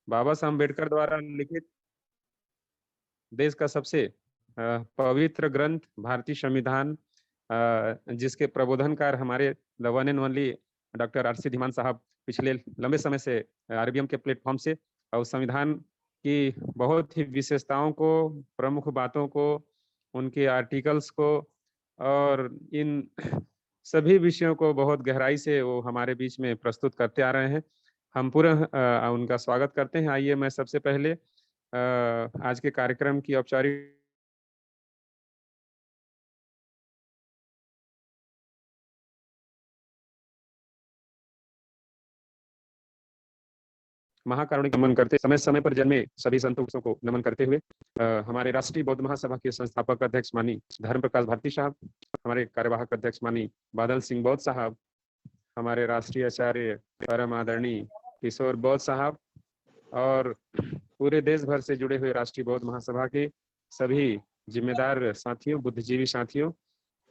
बाबा साहब अम्बेडकर द्वारा लिखित देश का सबसे पवित्र ग्रंथ भारतीय संविधान, जिसके प्रबोधनकार हमारे the one and only doctor R C Dhiman साहब पिछले लंबे समय से आरबीएम के प्लेटफॉर्म से और संविधान की बहुत ही विशेषताओं को, प्रमुख बातों को, उनके आर्टिकल्स को और इन सभी विषयों को बहुत गहराई से वो हमारे बीच में प्रस्तुत करते आ रहे हैं। हम पूरा उनका स्वागत करते हैं। आइए मैं सबसे पहले आज के कार्यक्रम की औपचारिक महाकारुणिक नमन करते समय समय पर जन्मे सभी संतों को नमन करते हुए हमारे राष्ट्रीय बौद्ध महासभा के संस्थापक अध्यक्ष मानी धर्म प्रकाश भारती साहब, हमारे कार्यवाहक अध्यक्ष मानी बादल सिंह बौद्ध साहब, हमारे राष्ट्रीय आचार्य परम आदरणीय किशोर बौद्ध साहब और पूरे देश भर से जुड़े हुए राष्ट्रीय बौद्ध महासभा के सभी जिम्मेदार साथियों, बुद्धिजीवी साथियों,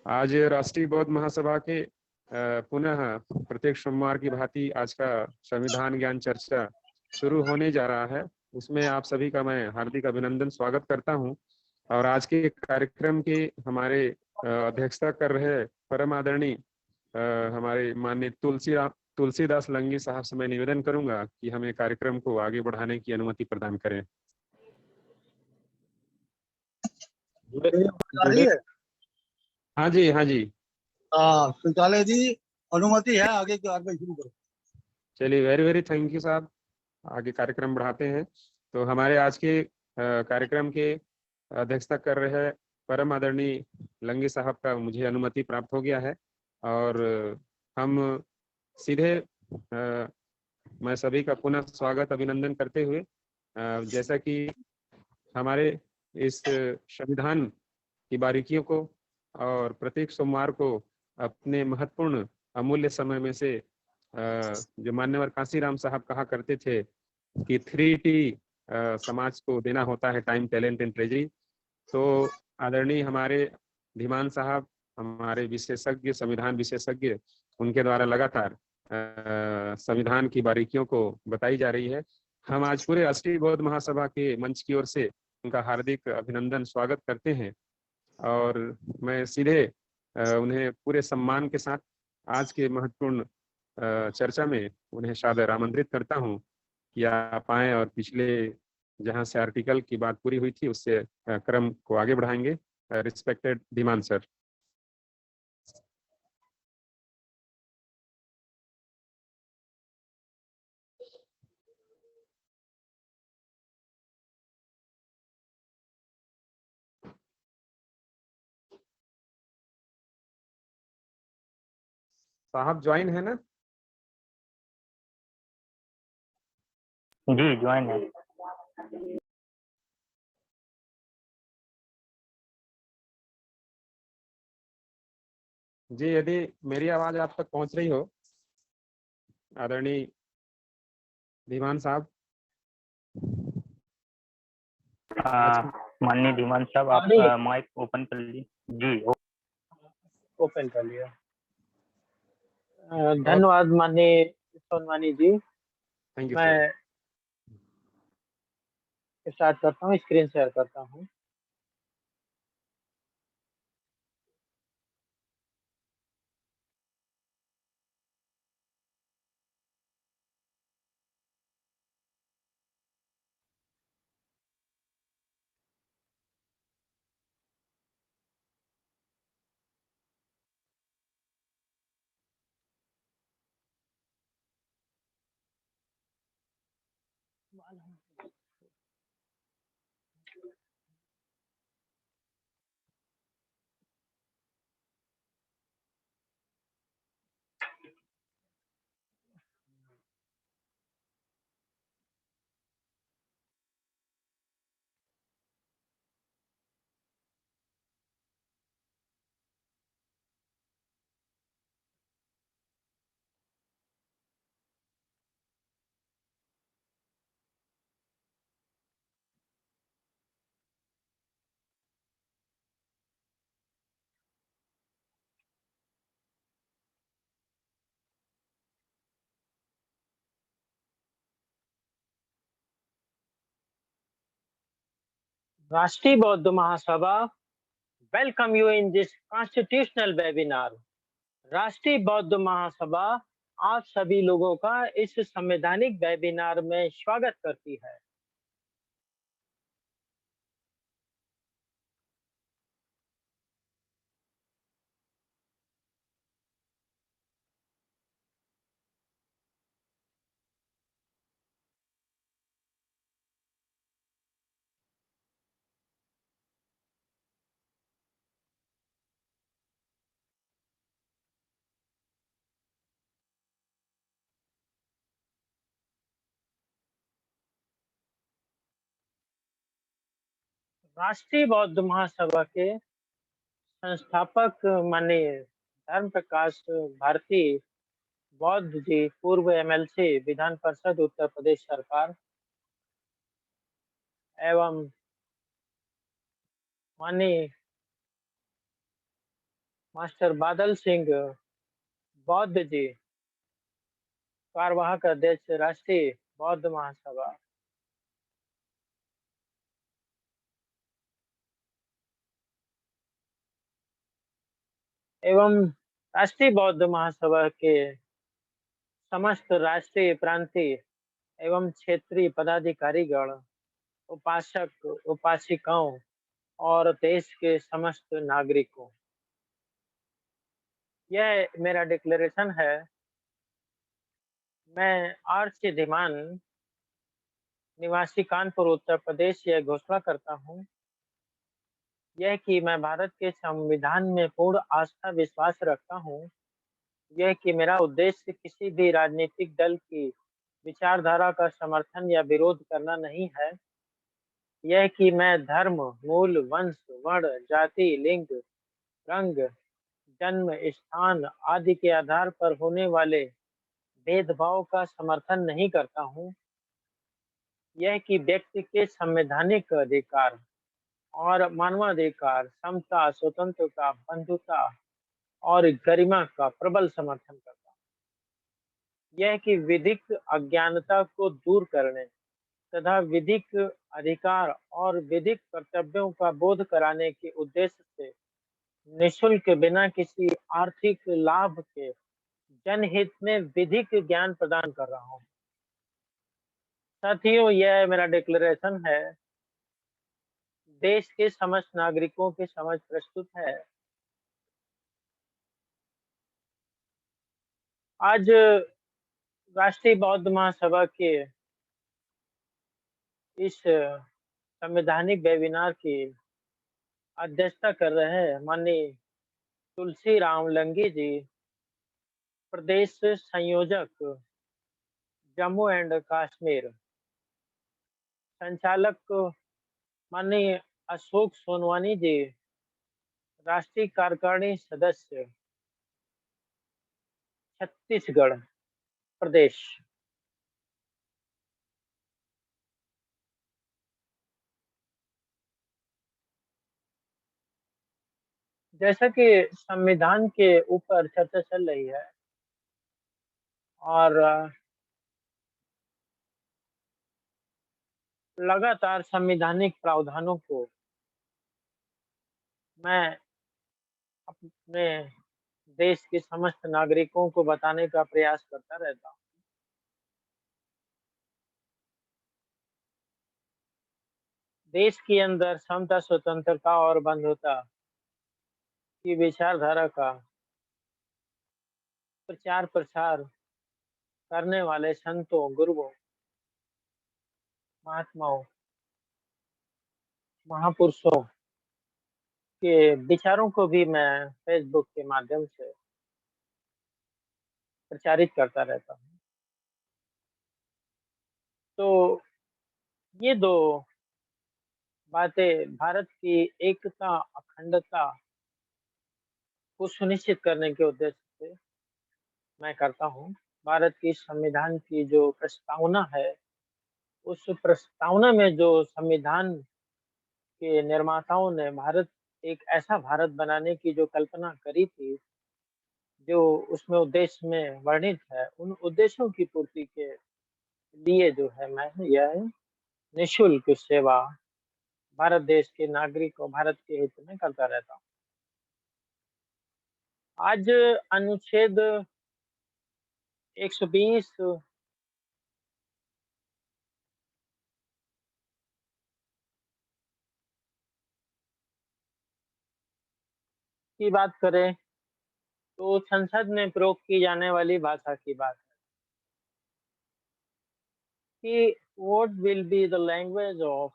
आज राष्ट्रीय बौद्ध महासभा के पुनः प्रत्येक सोमवार की भांति आज का संविधान ज्ञान चर्चा शुरू होने जा रहा है। उसमें आप सभी का मैं हार्दिक अभिनंदन स्वागत करता हूं। और आज के कार्यक्रम के हमारे अध्यक्षता कर रहे परम आदरणीय हमारे माननीय तुलसीदास लंगी साहब से मैं निवेदन करूंगा कि हमें कार्यक्रम को आगे बढ़ाने की अनुमति प्रदान करें। आ रही है? हाँ जी, हाँ जी। शौचालय जी, अनुमति है, आगे के आगे शुरू करो। चलिए, वेरी वेरी थैंक यू साहब। आगे कार्यक्रम बढ़ाते हैं। तो हमारे आज के कार्यक्रम के अध्यक्षता कर रहे परम आदरणीय लंगी साहब का मुझे अनुमति प्राप्त हो गया है और हम सीधे मैं सभी का पुनः स्वागत अभिनंदन करते हुए जैसा कि हमारे इस संविधान की बारीकियों को और प्रत्येक सोमवार को अपने महत्वपूर्ण अमूल्य समय में से जो मान्यवर कांसीराम साहब कहा करते थे कि 3T समाज को देना होता है, टाइम, टैलेंट एंड ट्रेजरी। तो आदरणीय हमारे धीमान साहब, हमारे विशेषज्ञ, संविधान विशेषज्ञ, उनके द्वारा लगातार संविधान की बारीकियों को बताई जा रही है। हम आज पूरे राष्ट्रीय बौद्ध महासभा के मंच की ओर से उनका हार्दिक अभिनंदन स्वागत करते हैं और मैं सीधे उन्हें पूरे सम्मान के साथ आज के महत्वपूर्ण चर्चा में उन्हें सादर आमंत्रित करता हूं कि आप आए और पिछले जहां से आर्टिकल की बात पूरी हुई थी उससे क्रम को आगे बढ़ाएंगे। Respected Dhiman sir. साहब ज्वाइन है ना? जी ज्वाइन है। जी, यदि मेरी आवाज आप तक पहुंच रही हो आदरणीय धीमान साहब। माननीय धीमान साहब, आप माइक ओपन कर लीजिए। जी ओपन कर लिया। धन्यवाद माननीय Sonwani ji. Thank you sir. मैं स्टार्ट करता हूँ, स्क्रीन शेयर करता हूँ। राष्ट्रीय बौद्ध महासभा welcome you in this constitutional webinar. राष्ट्रीय बौद्ध महासभा आप सभी लोगों का इस संवैधानिक वेबिनार में स्वागत करती है। राष्ट्रीय बौद्ध महासभा के संस्थापक माननीय धर्म प्रकाश भारती बौद्ध जी, पूर्व एमएलसी, विधान परिषद उत्तर प्रदेश सरकार, एवं माननीय मास्टर बादल सिंह बौद्ध जी, कार्यवाहक अध्यक्ष राष्ट्रीय बौद्ध महासभा। एवं राष्ट्रीय बौद्ध महासभा के समस्त राष्ट्रीय, प्रांतीय एवं क्षेत्रीय पदाधिकारीगण, उपासक, उपासिकाओं और देश के समस्त नागरिकों, यह मेरा डिक्लेरेशन है। मैं आर्च धीमान, निवासी कानपुर उत्तर प्रदेश, यह घोषणा करता हूँ यह कि मैं भारत के संविधान में पूर्ण आस्था विश्वास रखता हूँ। यह कि मेरा उद्देश्य किसी भी राजनीतिक दल की विचारधारा का समर्थन या विरोध करना नहीं है। यह कि मैं धर्म, मूल, वंश, वर्ण, जाति, लिंग, रंग, जन्म स्थान आदि के आधार पर होने वाले भेदभाव का समर्थन नहीं करता हूँ। यह कि व्यक्ति के संवैधानिक अधिकार और मानवाधिकार, समता, स्वतंत्रता, बंधुता और गरिमा का प्रबल समर्थन करता हूँ। यह कि विधिक अज्ञानता को दूर करने तथा विधिक अधिकार और विधिक कर्तव्यों का बोध कराने के उद्देश्य से निःशुल्क, बिना किसी आर्थिक लाभ के, जनहित में विधिक ज्ञान प्रदान कर रहा हूँ। साथियों, यह मेरा डिक्लेरेशन है, देश के समस्त नागरिकों के समझ प्रस्तुत है। आज राष्ट्रीय बौद्ध महासभा के इस संवैधानिक वेबिनार की अध्यक्षता कर रहे हैं माननीय तुलसी राम लंगी जी, प्रदेश संयोजक जम्मू एंड कश्मीर। संचालक माननीय अशोक सोनवानी जी, राष्ट्रीय कार्यकारिणी सदस्य छत्तीसगढ़ प्रदेश। जैसा कि संविधान के ऊपर चर्चा चल रही है और लगातार संवैधानिक प्रावधानों को मैं अपने देश के समस्त नागरिकों को बताने का प्रयास करता रहता हूँ। देश के अंदर समता, स्वतंत्रता और बंधुता की विचारधारा का प्रचार प्रसार करने वाले संतों, गुरुओं, महात्माओं, महापुरुषों के विचारों को भी मैं फेसबुक के माध्यम से प्रचारित करता रहता हूँ। तो ये दो बातें भारत की एकता, अखंडता को सुनिश्चित करने के उद्देश्य से मैं करता हूँ। भारत की संविधान की जो प्रस्तावना है, उस प्रस्तावना में जो संविधान के निर्माताओं ने भारत, एक ऐसा भारत बनाने की जो कल्पना करी थी, जो उसमें उद्देश्य में वर्णित है, उन उद्देश्यों की पूर्ति के लिए जो है मैं यह निःशुल्क सेवा भारत देश के नागरिक और भारत के हित में करता रहता हूँ। आज अनुच्छेद 120 की बात करें तो संसद में प्रयोग की जाने वाली भाषा की बात है कि what will be the language of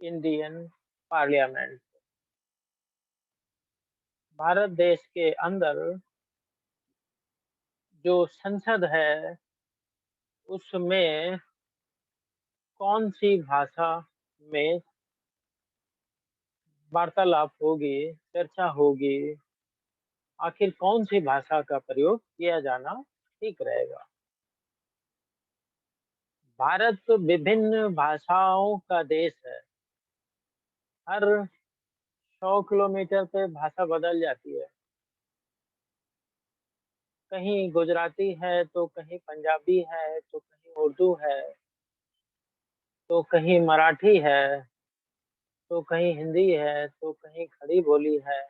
Indian Parliament। Bharat देश के अंदर जो संसद है उसमें कौन सी भाषा में वार्तालाप होगी, चर्चा होगी, आखिर कौन सी भाषा का प्रयोग किया जाना ठीक रहेगा। भारत विभिन्न भाषाओं का देश है। हर 100 किलोमीटर पे भाषा बदल जाती है। कहीं गुजराती है तो कहीं पंजाबी है तो कहीं उर्दू है तो कहीं मराठी है तो कहीं हिंदी है तो कहीं खड़ी बोली है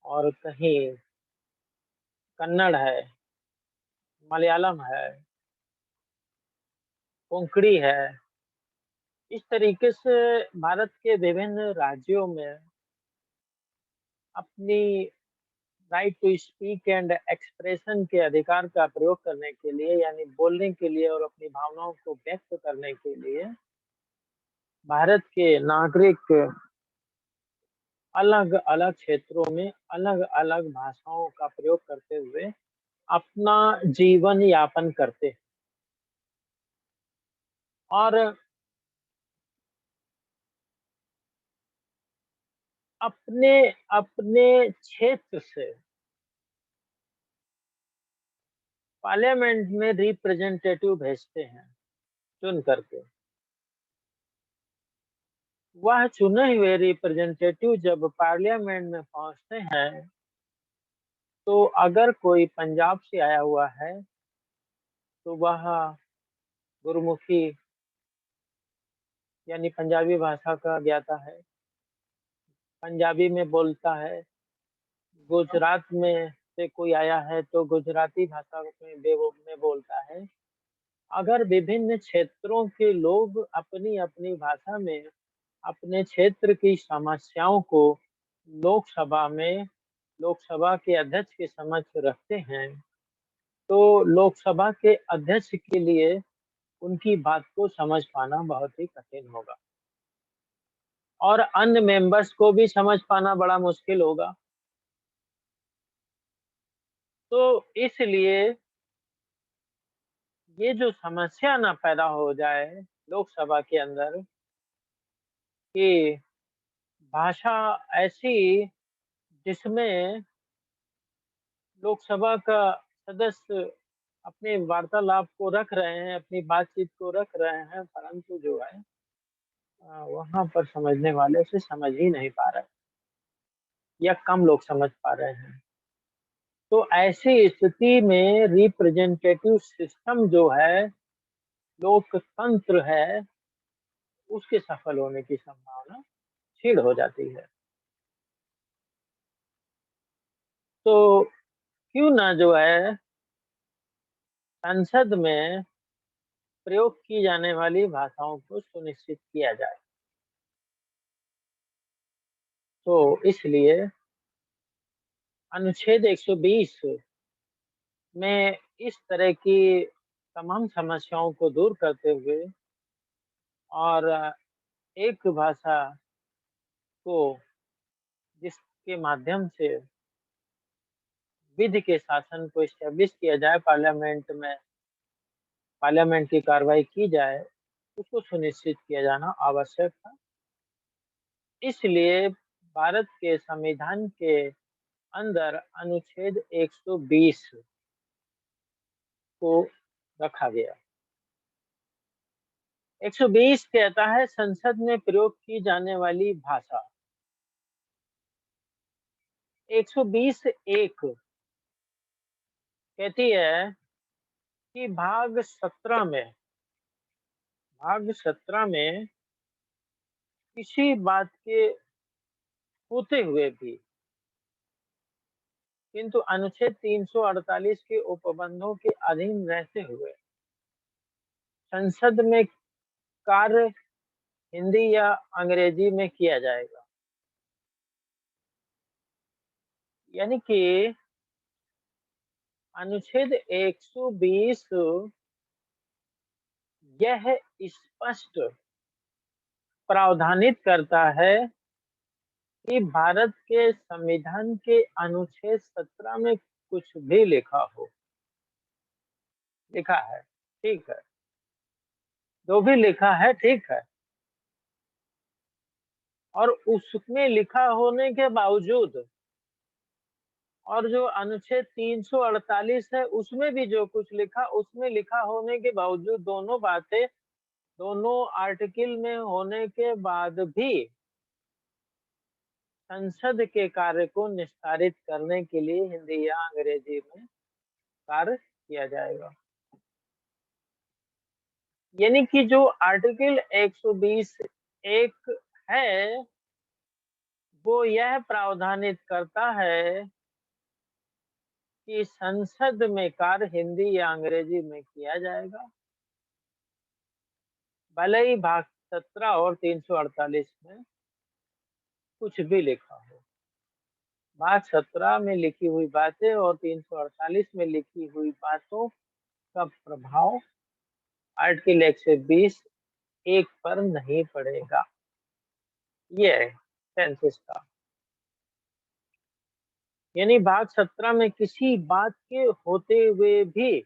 और कहीं कन्नड़ है, मलयालम है, कोंकणी है। इस तरीके से भारत के विभिन्न राज्यों में अपनी right to speak and expression के अधिकार का प्रयोग करने के लिए यानी बोलने के लिए और अपनी भावनाओं को व्यक्त करने के लिए भारत के नागरिक अलग अलग क्षेत्रों में अलग अलग भाषाओं का प्रयोग करते हुए अपना जीवन यापन करते हैं। और अपने अपने क्षेत्र से पार्लियामेंट में रिप्रेजेंटेटिव भेजते हैं चुन करके। वह चुने हुए रिप्रेजेंटेटिव जब पार्लियामेंट में पहुंचते हैं तो अगर कोई पंजाब से आया हुआ है तो वह गुरुमुखी यानी पंजाबी भाषा का ज्ञाता है, पंजाबी में बोलता है। गुजरात में से कोई आया है तो गुजराती भाषा में बोलता है। अगर विभिन्न क्षेत्रों के लोग अपनी अपनी भाषा में अपने क्षेत्र की समस्याओं को लोकसभा में लोकसभा के अध्यक्ष के समक्ष रखते हैं तो लोकसभा के अध्यक्ष के लिए उनकी बात को समझ पाना बहुत ही कठिन होगा और अन्य मेंबर्स को भी समझ पाना बड़ा मुश्किल होगा। तो इसलिए ये जो समस्या ना पैदा हो जाए लोकसभा के अंदर कि भाषा ऐसी जिसमें लोकसभा का सदस्य अपने वार्तालाप को रख रहे हैं, अपनी बातचीत को रख रहे हैं, परंतु जो है वहां पर समझने वाले उसे समझ ही नहीं पा रहे या कम लोग समझ पा रहे हैं। तो ऐसी स्थिति में रिप्रेजेंटेटिव सिस्टम जो है, लोकतंत्र है, उसके सफल होने की संभावना क्षीण हो जाती है। तो क्यों ना जो है संसद में प्रयोग की जाने वाली भाषाओं को सुनिश्चित किया जाए। तो इसलिए अनुच्छेद 120 में इस तरह की तमाम समस्याओं को दूर करते हुए और एक भाषा को जिसके माध्यम से विधि के शासन को इस्टेब्लिश किया जाए, पार्लियामेंट की कार्रवाई की जाए, उसको सुनिश्चित किया जाना आवश्यक था। इसलिए भारत के संविधान के अंदर अनुच्छेद 120 को रखा गया। 120 कहता है संसद में प्रयोग की जाने वाली भाषा। 120(1) कहती है कि भाग 17 में किसी बात के होते हुए भी, किंतु अनुच्छेद 348 के उपबंधों के अधीन रहते हुए संसद में कार्य हिंदी या अंग्रेजी में किया जाएगा। यानी कि अनुच्छेद 120 यह स्पष्ट प्रावधानित करता है कि भारत के संविधान के अनुच्छेद 17 में कुछ भी लिखा है, ठीक है, जो भी लिखा है ठीक है, और उसमें लिखा होने के बावजूद और जो अनुच्छेद 348 है उसमें भी जो कुछ लिखा, उसमें लिखा होने के बावजूद दोनों बातें दोनों आर्टिकल में होने के बाद भी संसद के कार्य को निस्तारित करने के लिए हिंदी या अंग्रेजी में कार्य किया जाएगा। यानी कि जो आर्टिकल 120 एक है वो यह प्रावधानित करता है कि संसद में कार्य हिंदी या अंग्रेजी में किया जाएगा, भले ही भाग 17 और 348 में कुछ भी लिखा हो। भाग 17 में लिखी हुई बातें और 348 में लिखी हुई बातों का प्रभाव आर्टिकल 120 एक पर नहीं पड़ेगा। ये है सेंसस का। यानी भाग 17 में किसी बात के होते हुए भी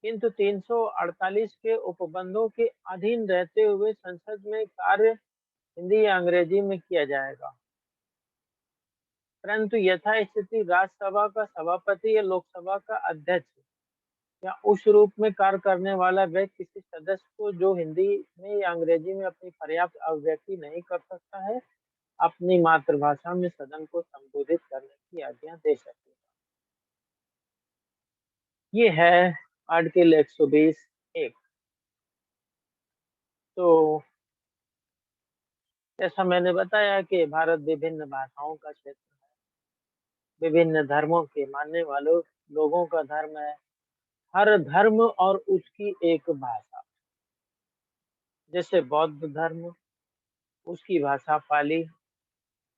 किंतु 348 के उपबंधों के अधीन रहते हुए संसद में कार्य हिंदी या अंग्रेजी में किया जाएगा, परंतु यथास्थिति राज्यसभा का सभापति या लोकसभा का अध्यक्ष या उस रूप में कार्य करने वाला व्यक्ति किसी सदस्य को जो हिंदी में या अंग्रेजी में अपनी पर्याप्त अभिव्यक्ति नहीं कर सकता है, अपनी मातृभाषा में सदन को संबोधित करने की आज्ञा दे सकेगा। ये है आर्टिकल 120 एक। तो जैसा मैंने बताया कि भारत विभिन्न भाषाओं का क्षेत्र है, विभिन्न धर्मों के मानने वालों लोगों का धर्म है, हर धर्म और उसकी एक भाषा। जैसे बौद्ध धर्म उसकी भाषा पाली,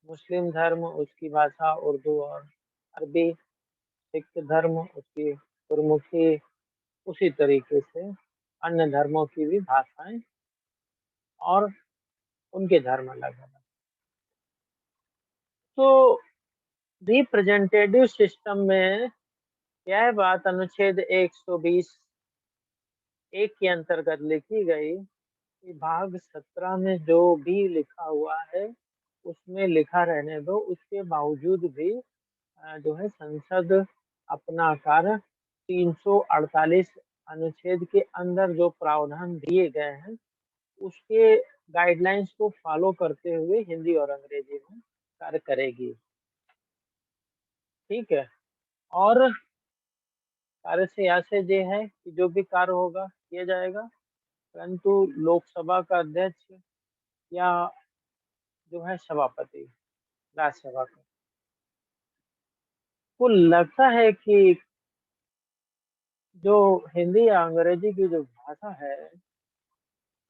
मुस्लिम धर्म उसकी भाषा उर्दू और अरबी, सिख धर्म उसकी गुरमुखी, उसी तरीके से अन्य धर्मों की भी भाषाएं और उनके धर्म अलग अलग। तो रिप्रेजेंटेटिव सिस्टम में यह बात अनुच्छेद 120 एक के अंतर्गत लिखी गई कि भाग 17 में जो भी लिखा हुआ है उसमें लिखा रहने दो, उसके बावजूद भी जो है संसद अपना कार्य 348 अनुच्छेद के अंदर जो प्रावधान दिए गए हैं उसके गाइडलाइंस को फॉलो करते हुए हिंदी और अंग्रेजी में कार्य करेगी, ठीक है। और कार्य से यहाँ से ये है कि जो भी कार्य होगा किया जाएगा, परंतु लोकसभा का अध्यक्ष या जो है सभापति राज्यसभा का को लगता है कि जो हिंदी या अंग्रेजी की जो भाषा है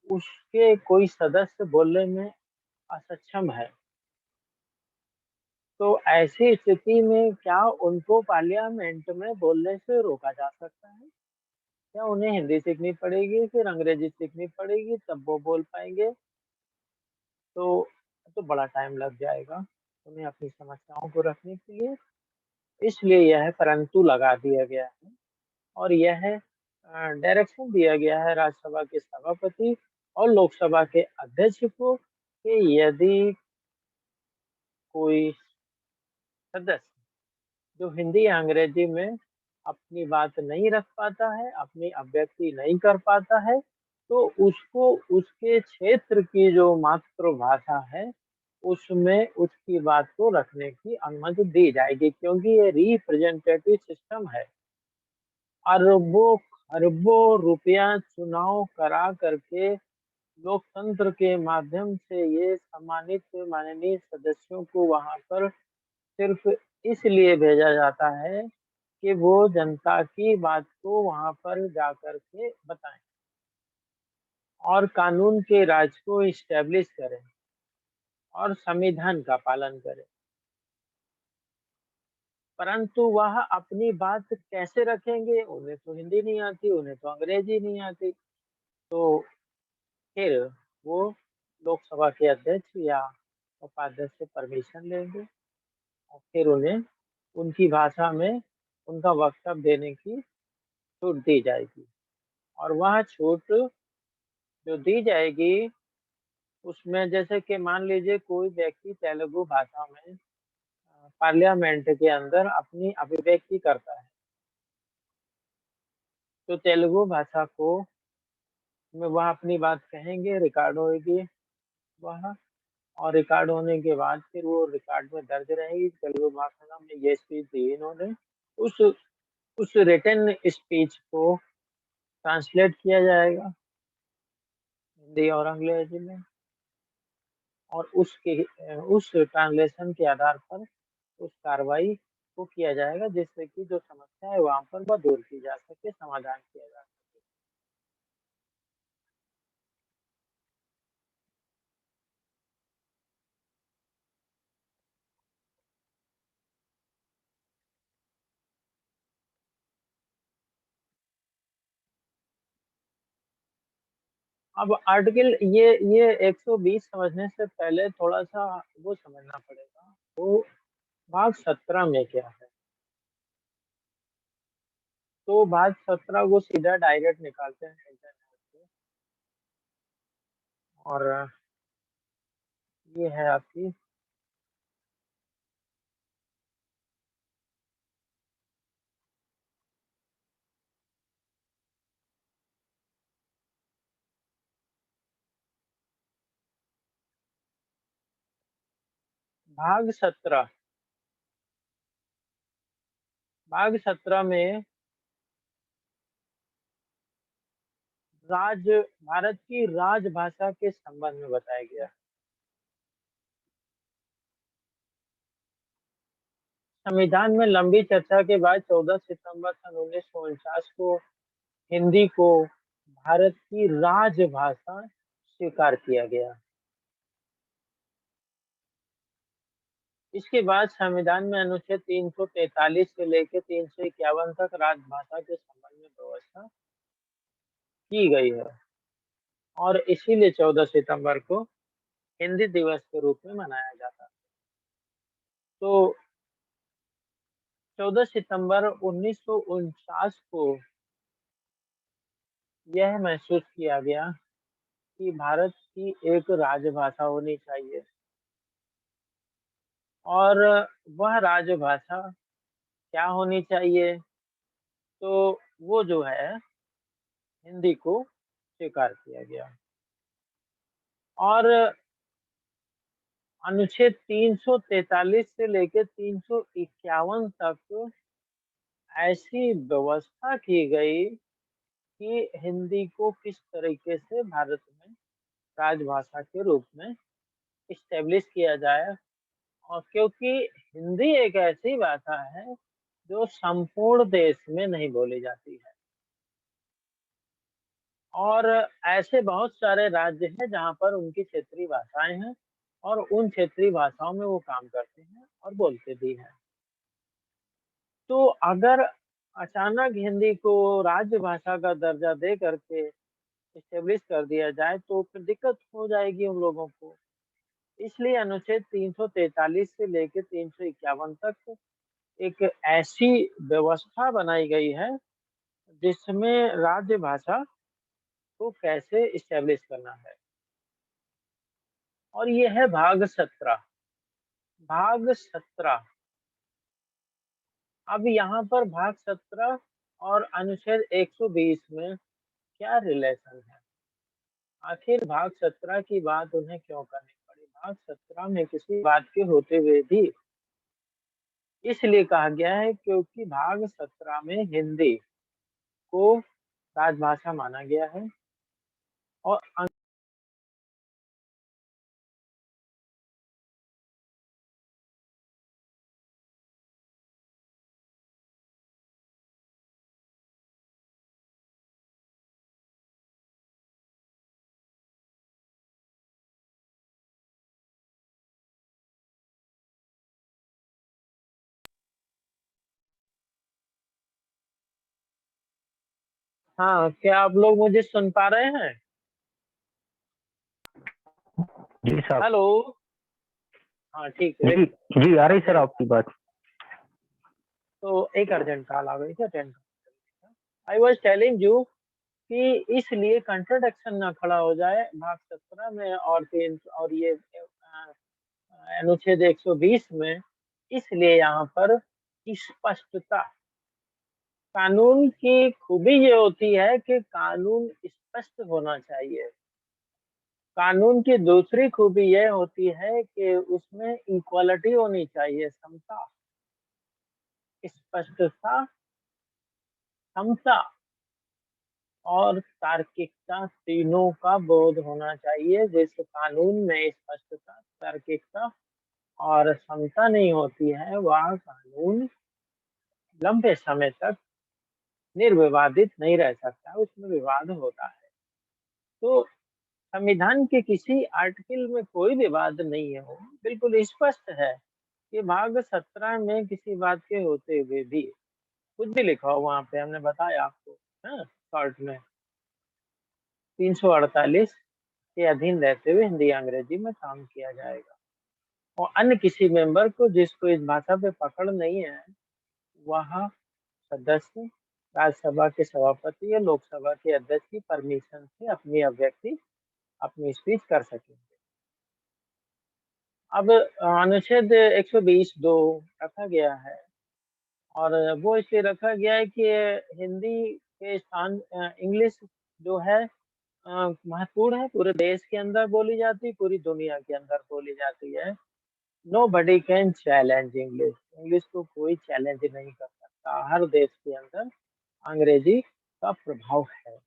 उसके कोई सदस्य बोलने में असक्षम है, तो ऐसी स्थिति में क्या उनको पार्लियामेंट में बोलने से रोका जा सकता है? क्या उन्हें हिंदी सीखनी पड़ेगी फिर अंग्रेजी सीखनी पड़ेगी तब वो बोल पाएंगे? तो बड़ा टाइम लग जाएगा उन्हें अपनी समस्याओं को रखने के लिए। इसलिए यह परंतु लगा दिया गया है और यह डायरेक्शन दिया गया है राज्यसभा के सभापति और लोकसभा के अध्यक्ष को कि यदि कोई सदस्य जो हिंदी या अंग्रेजी में अपनी बात नहीं रख पाता है, अपनी अभिव्यक्ति नहीं कर पाता है, तो उसको उसके क्षेत्र की जो मातृभाषा है उसमें उसकी बात को रखने की अनुमति दी जाएगी, क्योंकि ये रिप्रेजेंटेटिव सिस्टम है। अरबों खरबों रुपया चुनाव करा करके लोकतंत्र के माध्यम से ये सम्मानित माननीय सदस्यों को वहां पर सिर्फ इसलिए भेजा जाता है कि वो जनता की बात को वहां पर जाकर के बताएं और कानून के राज को इस्टेब्लिश करें और संविधान का पालन करें। परंतु वह अपनी बात कैसे रखेंगे? उन्हें तो हिंदी नहीं आती, उन्हें तो अंग्रेजी नहीं आती, तो फिर वो लोकसभा के अध्यक्ष या उपाध्यक्ष से परमिशन लेंगे और फिर उन्हें उनकी भाषा में उनका वक्तव्य देने की छूट दी जाएगी और वह छूट जो दी जाएगी उसमें जैसे कि मान लीजिए कोई व्यक्ति तेलुगु भाषा में पार्लियामेंट के अंदर अपनी अभिव्यक्ति करता है, तो तेलुगु भाषा को में वह अपनी बात कहेंगे, रिकॉर्ड होगी वह, और रिकॉर्ड होने के बाद फिर वो रिकॉर्ड में दर्ज रहेगी तेलुगु भाषा में ये स्पीच दी इन्होंने। उस रिटन स्पीच को ट्रांसलेट किया जाएगा हिंदी और अंग्रेजी में और उस ट्रांसलेशन के आधार पर उस कार्रवाई को किया जाएगा जिससे कि जो समस्या है वहां पर वह दूर की जा सके, समाधान किया जा सके। अब आर्टिकल ये 120 समझने से पहले थोड़ा सा वो समझना पड़ेगा, वो भाग 17 में क्या है। तो भाग 17 को सीधा डायरेक्ट निकालते हैं इंटरनेट से और ये है आपकी भाग 17। भाग 17 में भारत की राजभाषा के संबंध में बताया गया है। संविधान में लंबी चर्चा के बाद 14 सितंबर सन 1949 को हिंदी को भारत की राजभाषा स्वीकार किया गया। इसके बाद संविधान में अनुच्छेद 343 से लेकर 351 तक राजभाषा के संबंध में व्यवस्था की गई है और इसीलिए 14 सितंबर को हिंदी दिवस के रूप में मनाया जाता है। तो 14 सितंबर 1949 को यह महसूस किया गया कि भारत की एक राजभाषा होनी चाहिए और वह राजभाषा क्या होनी चाहिए, तो वो जो है हिंदी को स्वीकार किया गया और अनुच्छेद 343 से लेकर 351 तक ऐसी व्यवस्था की गई कि हिंदी को किस तरीके से भारत में राजभाषा के रूप में इस्टेब्लिश किया जाए और क्योंकि हिंदी एक ऐसी भाषा है जो संपूर्ण देश में नहीं बोली जाती है और ऐसे बहुत सारे राज्य हैं जहाँ पर उनकी क्षेत्रीय भाषाएं हैं और उन क्षेत्रीय भाषाओं में वो काम करते हैं और बोलते भी हैं। तो अगर अचानक हिंदी को राजभाषा का दर्जा दे करके इस्टेब्लिश कर दिया जाए तो फिर दिक्कत हो जाएगी उन लोगों को। इसलिए अनुच्छेद 343 से लेकर 351 तक एक ऐसी व्यवस्था बनाई गई है जिसमें राजभाषा को कैसे इस्टेब्लिश करना है और ये है भाग 17। भाग 17 अब यहाँ पर भाग 17 और अनुच्छेद 120 में क्या रिलेशन है? आखिर भाग 17 की बात उन्हें क्यों करनी पड़ी? भाग 17 में किसी बात के होते हुए भी इसलिए कहा गया है क्योंकि भाग 17 में हिंदी को राजभाषा माना गया है और हाँ, क्या आप लोग मुझे सुन पा रहे हैं? जी साहब। हेलो। हाँ ठीक है। जी जी आ रही सर आपकी बात। तो एक अर्जेंट कॉल आ गई थी, attend. I was telling you कि इसलिए कंट्रोडक्शन ना खड़ा हो जाए भाग 17 में और 3 और ये अनुच्छेद 120 में। इसलिए यहाँ पर स्पष्टता, कानून की खूबी ये होती है कि कानून स्पष्ट होना चाहिए। कानून की दूसरी खूबी ये होती है कि उसमें इक्वालिटी होनी चाहिए, समता, स्पष्टता, समता और तार्किकता, तीनों का बोध होना चाहिए। जिस कानून में स्पष्टता, तार्किकता और समता नहीं होती है, वह कानून लंबे समय तक निर्विवादित नहीं रह सकता, उसमें विवाद होता है। तो संविधान के किसी आर्टिकल में कोई विवाद नहीं है, वो बिल्कुल स्पष्ट है कि भाग 17 में किसी बात के होते हुए भी कुछ भी लिखा हो वहां पे, हमने बताया आपको, हाँ, शॉर्ट में 348 के अधीन रहते हुए हिंदी अंग्रेजी में काम किया जाएगा। और अन्य किसी मेंबर को जिसको इस भाषा पे पकड़ नहीं है, वह सदस्य राज्यसभा के सभापति या लोकसभा के अध्यक्ष की परमिशन से अपनी अभिव्यक्ति, अपनी स्पीच कर सकेंगे। अब अनुच्छेद 120(2) रखा गया है, और वो इसलिए रखा गया है कि हिंदी के स्थान इंग्लिश जो है महत्वपूर्ण है, पूरे देश के अंदर बोली जाती है, पूरी दुनिया के अंदर बोली जाती है। Nobody can challenge English, English को कोई चैलेंज नहीं कर सकता। हर देश के अंदर अंग्रेजी का प्रभाव है,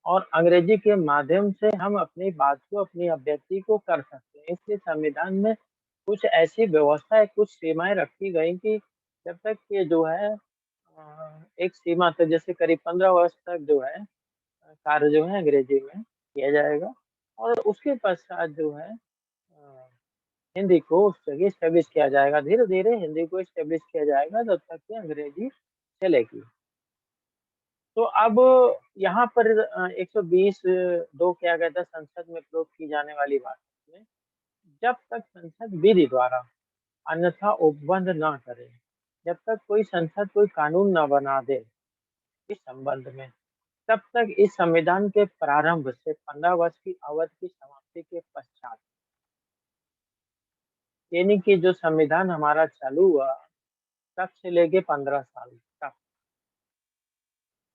और अंग्रेजी के माध्यम से हम अपनी बात को, अपनी अभिव्यक्ति को कर सकते हैं। इसलिए संविधान में कुछ ऐसी व्यवस्था है, कुछ सीमाएं रखी गई कि जब तक ये जो है एक सीमा तक, जैसे करीब 15 वर्ष तक जो है कार्य जो है अंग्रेजी में किया जाएगा, और उसके पश्चात जो है हिंदी को उस जगह स्टेब्लिश किया जाएगा। धीरे धीरे हिंदी को स्टेब्लिश किया जाएगा जब तक कि अंग्रेजी चलेगी। तो अब यहाँ पर 120(2) क्या कहता है, संसद में प्रयोग की जाने वाली बात में, जब तक संसद विधि द्वारा अन्यथा उपबंध ना करे, जब तक कोई संसद कोई कानून ना बना दे इस संबंध में, तब तक इस संविधान के प्रारंभ से 15 वर्ष की अवधि की समाप्ति के पश्चात, यानी कि जो संविधान हमारा चालू हुआ तब से लेके 15 साल तक,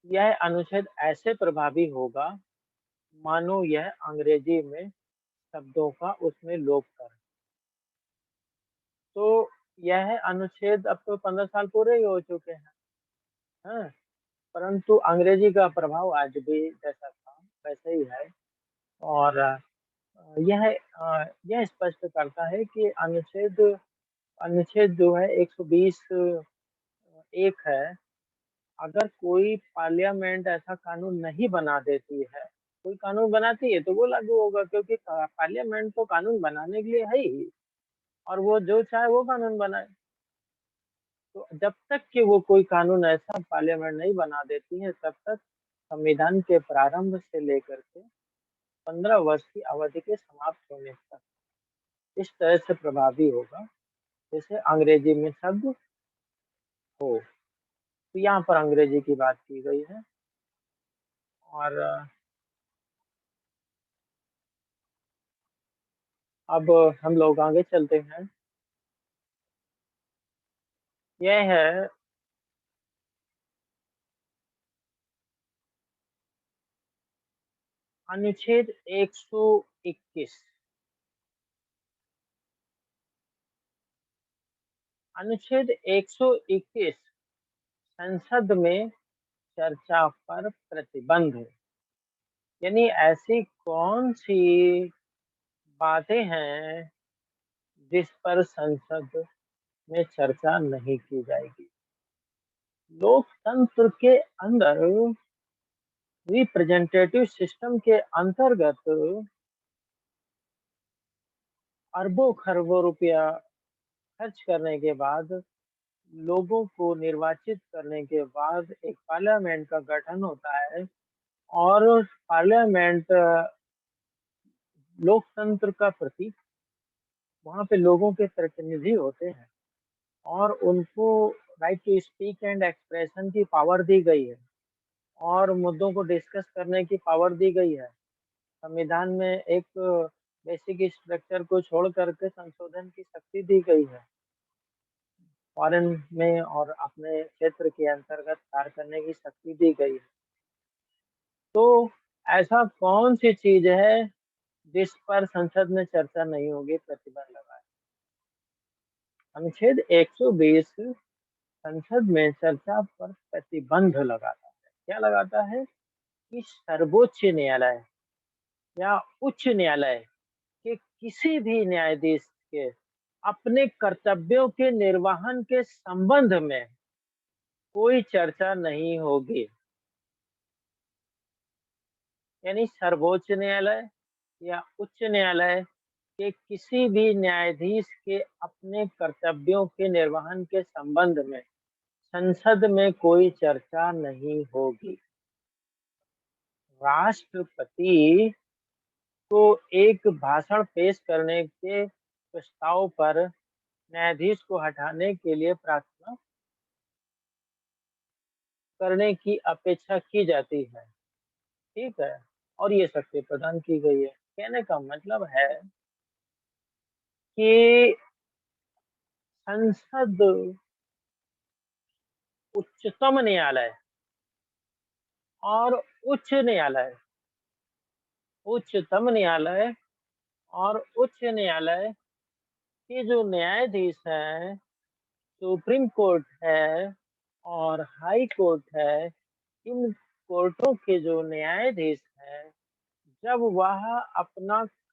यह अनुच्छेद ऐसे प्रभावी होगा मानो यह अंग्रेजी में शब्दों का उसमें लोप कर। तो यह अनुच्छेद, अब तो 15 साल पूरे ही हो चुके हैं, हाँ, परंतु अंग्रेजी का प्रभाव आज भी जैसा था वैसे ही है। और यह यह स्पष्ट करता है कि अनुच्छेद अनुच्छेद जो है 120 एक है, अगर कोई पार्लियामेंट ऐसा कानून नहीं बना देती है, कोई कानून बनाती है तो वो लागू होगा, क्योंकि पार्लियामेंट तो कानून बनाने के लिए है ही, और वो जो चाहे वो कानून बनाए। तो जब तक कि वो कोई कानून ऐसा पार्लियामेंट नहीं बना देती है, तब तक संविधान के प्रारंभ से लेकर के 15 वर्ष की अवधि के समाप्त होने तक इस तरह से प्रभावी होगा जैसे अंग्रेजी में शब्द हो। तो यहाँ पर अंग्रेजी की बात की गई है। और अब हम लोग आगे चलते हैं। यह है अनुच्छेद 121। अनुच्छेद 121 संसद में चर्चा पर प्रतिबंध है, यानी ऐसी कौन सी बातें हैं जिस पर संसद में चर्चा नहीं की जाएगी। लोकतंत्र के अंदर, रिप्रेजेंटेटिव सिस्टम के अंतर्गत अरबों खरबों रुपया खर्च करने के बाद, लोगों को निर्वाचित करने के बाद एक पार्लियामेंट का गठन होता है, और पार्लियामेंट लोकतंत्र का प्रतीक, वहाँ पे लोगों के प्रतिनिधि होते हैं और उनको right to speak and expression की पावर दी गई है और मुद्दों को डिस्कस करने की पावर दी गई है। संविधान में एक बेसिक स्ट्रक्चर को छोड़ करके संशोधन की शक्ति दी गई है। फॉरेन में और अपने क्षेत्र के अंतर्गत कार्य करने की शक्ति दी गई है। तो ऐसा कौन सी चीज है जिस पर संसद में चर्चा नहीं होगी, प्रतिबंध लगा है। अनुच्छेद 120 संसद में चर्चा पर प्रतिबंध लगाता है। क्या लगाता है कि सर्वोच्च न्यायालय या उच्च न्यायालय के किसी भी न्यायाधीश के अपने कर्तव्यों के निर्वहन के संबंध में कोई चर्चा नहीं होगी। यानी सर्वोच्च न्यायालय या उच्च न्यायालय के किसी भी न्यायाधीश के अपने कर्तव्यों के निर्वहन के संबंध में संसद में कोई चर्चा नहीं होगी। राष्ट्रपति को एक भाषण पेश करने के प्रस्ताव पर न्यायाधीश को हटाने के लिए प्रार्थना करने की अपेक्षा की जाती है। ठीक है, और ये शक्ति प्रदान की गई है। कहने का मतलब है कि संसद उच्चतम न्यायालय और उच्च न्यायालय, उच्चतम न्यायालय और उच्च न्यायालय के जो न्यायाधीश हैं, सुप्रीम कोर्ट है और हाई कोर्ट है, इन कोर्टों के जो न्यायाधीश हैं, जब वह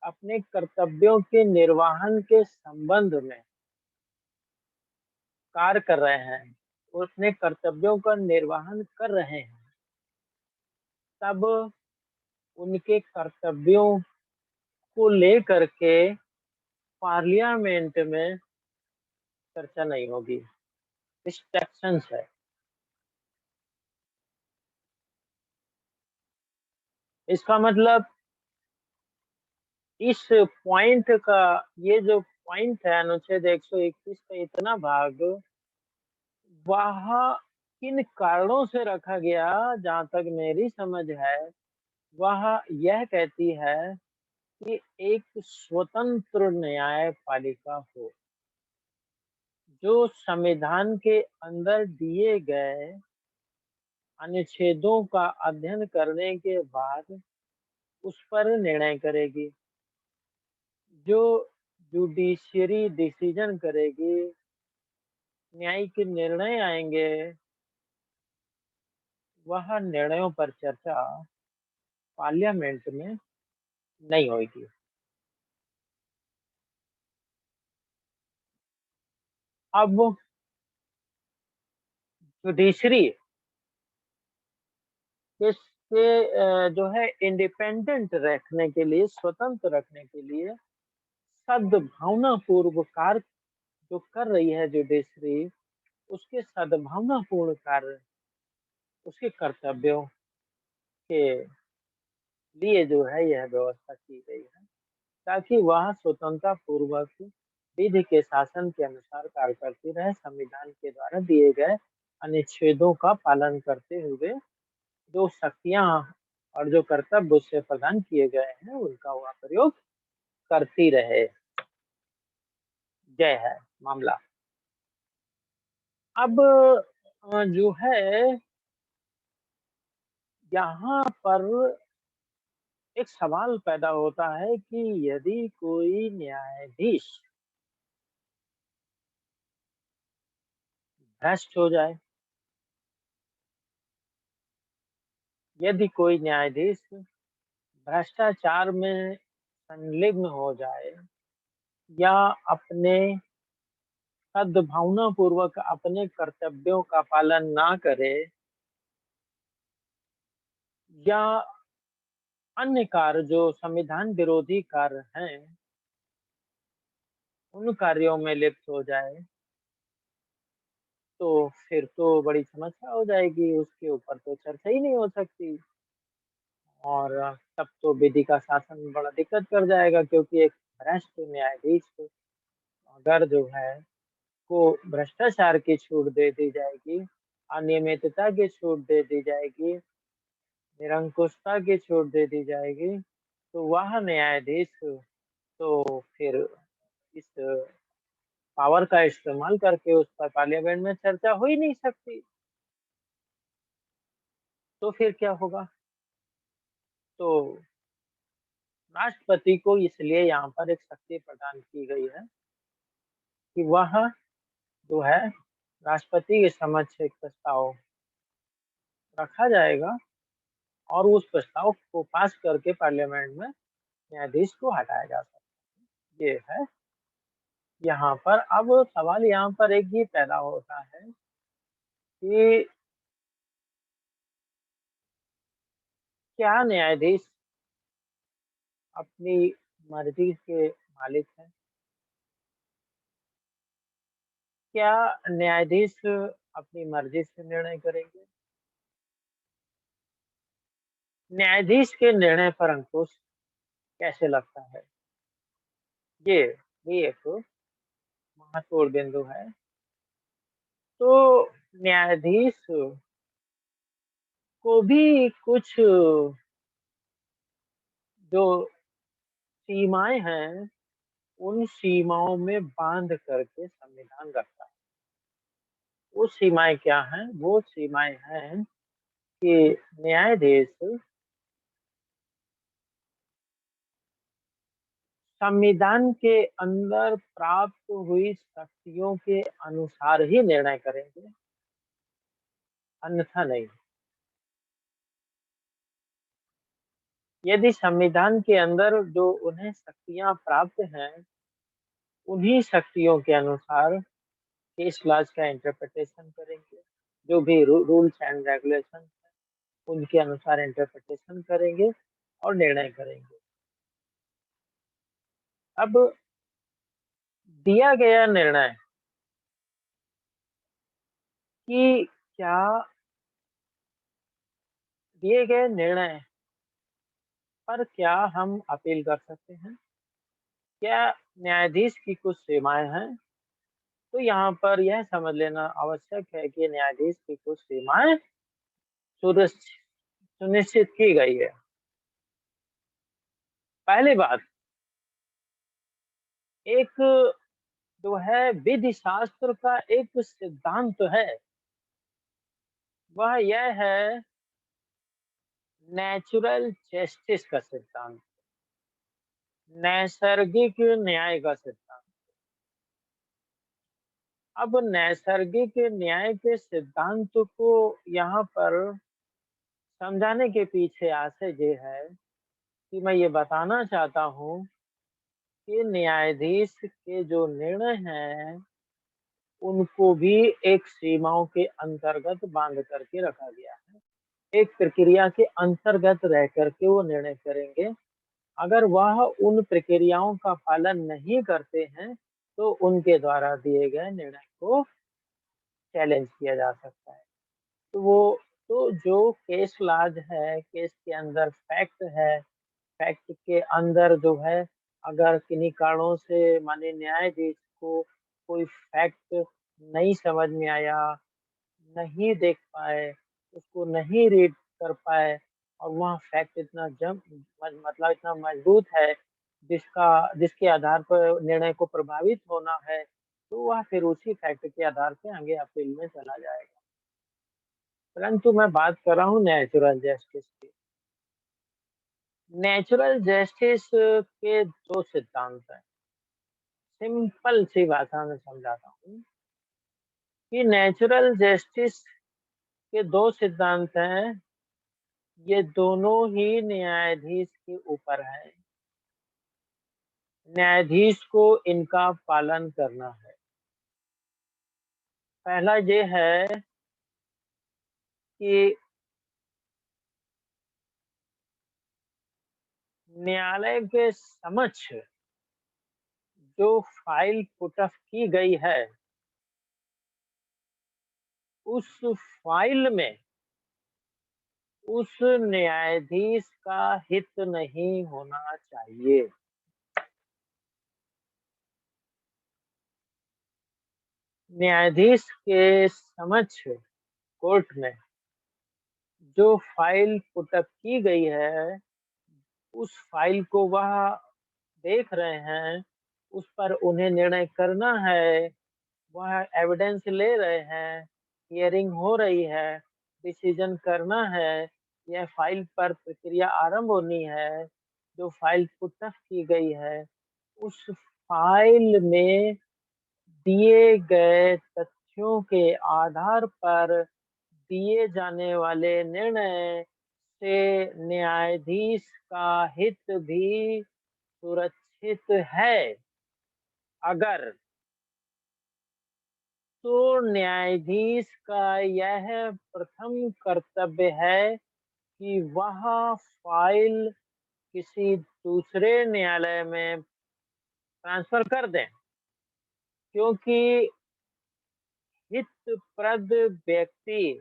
अपने कर्तव्यों के निर्वहन के संबंध में कार्य कर रहे हैं, अपने कर्तव्यों का निर्वहन कर रहे हैं, तब उनके कर्तव्यों को लेकर के पार्लियामेंट में चर्चा नहीं होगी। रिस्ट्रिक्शंस है। इसका मतलब इस पॉइंट का, ये जो पॉइंट है अनुच्छेद 121 का इतना भाग, वह किन कारणों से रखा गया, जहां तक मेरी समझ है, वह यह कहती है कि एक स्वतंत्र न्यायपालिका हो जो संविधान के अंदर दिए गए अनुच्छेदों का अध्ययन करने के बाद उस पर निर्णय करेगी, जो जुडिशियरी डिसीजन करेगी, न्यायिक निर्णय आएंगे, वह निर्णयों पर चर्चा पार्लियामेंट में नहीं होगी। अब जुडिशरी इसके जो है इंडिपेंडेंट रखने के लिए, स्वतंत्र रखने के लिए सद्भावना पूर्व कार्य जो कर रही है जुडिशरी, उसके सद्भावनापूर्ण कार्य, उसके कर्तव्यों के लिए जो है यह व्यवस्था की गई है, ताकि वह स्वतंत्रता पूर्वक विधि के शासन के अनुसार कार्य करती रहे, संविधान के द्वारा दिए गए अनुच्छेदों का पालन करते हुए जो शक्तियां और जो कर्तव्य उससे प्रदान किए गए हैं उनका वह प्रयोग करती रहे। जय है मामला। अब जो है यहाँ पर एक सवाल पैदा होता है कि यदि कोई न्यायाधीश भ्रष्ट हो जाए, यदि कोई न्यायाधीश भ्रष्टाचार में संलिग्न हो जाए या अपने सद्भावना पूर्वक अपने कर्तव्यों का पालन ना करे या अन्य कार्य जो संविधान विरोधी कार्य हैं उन कार्यों में लिप्त हो जाए, तो फिर तो बड़ी समस्या हो जाएगी, उसके ऊपर तो चर्चा ही नहीं हो सकती। और तब तो विधि का शासन में बड़ा दिक्कत कर जाएगा, क्योंकि एक भ्रष्ट न्यायाधीश को अगर जो है को भ्रष्टाचार की छूट दे दी जाएगी, अनियमितता की छूट दे दी जाएगी, निरंकुशता की छूट दे दी जाएगी, तो वह न्यायाधीश तो फिर इस पावर का इस्तेमाल करके उस पर पार्लियामेंट में चर्चा हो ही नहीं सकती। तो फिर क्या होगा? तो राष्ट्रपति को इसलिए यहाँ पर एक शक्ति प्रदान की गई है कि वह जो है राष्ट्रपति के समक्ष एक प्रस्ताव रखा जाएगा और उस प्रस्ताव को पास करके पार्लियामेंट में न्यायाधीश को हटाया जा सकता है। ये है यहाँ पर। अब सवाल यहाँ पर एक ही पैदा होता है कि क्या न्यायाधीश अपनी मर्जी के मालिक हैं? क्या न्यायाधीश अपनी मर्जी से निर्णय करेंगे? न्यायाधीश के निर्णय पर अंकुश कैसे लगता है? ये भी एक महत्वपूर्ण बिंदु है। तो न्यायाधीश को भी कुछ जो सीमाएं हैं, उन सीमाओं में बांध करके संविधान रखता है। वो सीमाएं क्या हैं? वो सीमाएं हैं कि न्यायाधीश संविधान के अंदर प्राप्त हुई शक्तियों के अनुसार ही निर्णय करेंगे, अन्यथा नहीं। यदि संविधान के अंदर जो उन्हें शक्तियां प्राप्त हैं, उन्हीं शक्तियों के अनुसार केस लॉज का इंटरप्रिटेशन करेंगे, जो भी रूल्स एंड रेगुलेशन है उनके अनुसार इंटरप्रिटेशन करेंगे और निर्णय करेंगे। अब दिया गया निर्णय कि क्या दिए गए निर्णय पर क्या हम अपील कर सकते हैं? क्या न्यायाधीश की कुछ सीमाएं हैं? तो यहाँ पर यह समझ लेना आवश्यक है कि न्यायाधीश की कुछ सीमाएं सुनिश्चित की गई है। पहली बात, एक जो है विधि शास्त्र का एक सिद्धांत है, वह यह है नेचुरल जस्टिस का सिद्धांत, नैसर्गिक न्याय का सिद्धांत। अब नैसर्गिक न्याय के सिद्धांत को यहाँ पर समझाने के पीछे आशय ये है कि मैं ये बताना चाहता हूँ कि न्यायाधीश के जो निर्णय हैं, उनको भी एक सीमाओं के अंतर्गत बांध करके रखा गया है। एक प्रक्रिया के अंतर्गत रह करके वो निर्णय करेंगे। अगर वह उन प्रक्रियाओं का पालन नहीं करते हैं, तो उनके द्वारा दिए गए निर्णय को चैलेंज किया जा सकता है। तो वो तो जो केस लॉज है, केस के अंदर फैक्ट है, फैक्ट के अंदर जो है अगर किन्हीं कारणों से माननीय न्यायाधीश को कोई फैक्ट नहीं समझ में आया, नहीं देख पाए, उसको नहीं रीड कर पाए और वहाँ फैक्ट इतना मतलब इतना मजबूत है जिसके आधार पर निर्णय को प्रभावित होना है, तो वह फिर उसी फैक्ट के आधार पे आगे अपील में चला जाएगा। परंतु मैं बात कर रहा हूँ नेचुरल जस्टिस की। नेचुरल जस्टिस के दो सिद्धांत हैं। सिंपल सी भाषा में समझाता हूँ कि नेचुरल जस्टिस के दो सिद्धांत हैं। ये दोनों ही न्यायाधीश के ऊपर है। न्यायाधीश को इनका पालन करना है। पहला ये है कि न्यायालय के समक्ष जो फाइल पुटअप की गई है, उस फाइल में उस न्यायाधीश का हित नहीं होना चाहिए। न्यायाधीश के समक्ष कोर्ट में जो फाइल पुटअप की गई है, उस फाइल को वह देख रहे हैं, उस पर उन्हें निर्णय करना है, वह एविडेंस ले रहे हैं, हियरिंग हो रही है, डिसीजन करना है, यह फाइल पर प्रक्रिया आरंभ होनी है। जो फाइल पुटअप की गई है, उस फाइल में दिए गए तथ्यों के आधार पर दिए जाने वाले निर्णय से न्यायाधीश का हित भी सुरक्षित है। अगर तो न्यायाधीश का यह प्रथम कर्तव्य है कि वह फाइल किसी दूसरे न्यायालय में ट्रांसफर कर दें, क्योंकि हितप्रद व्यक्ति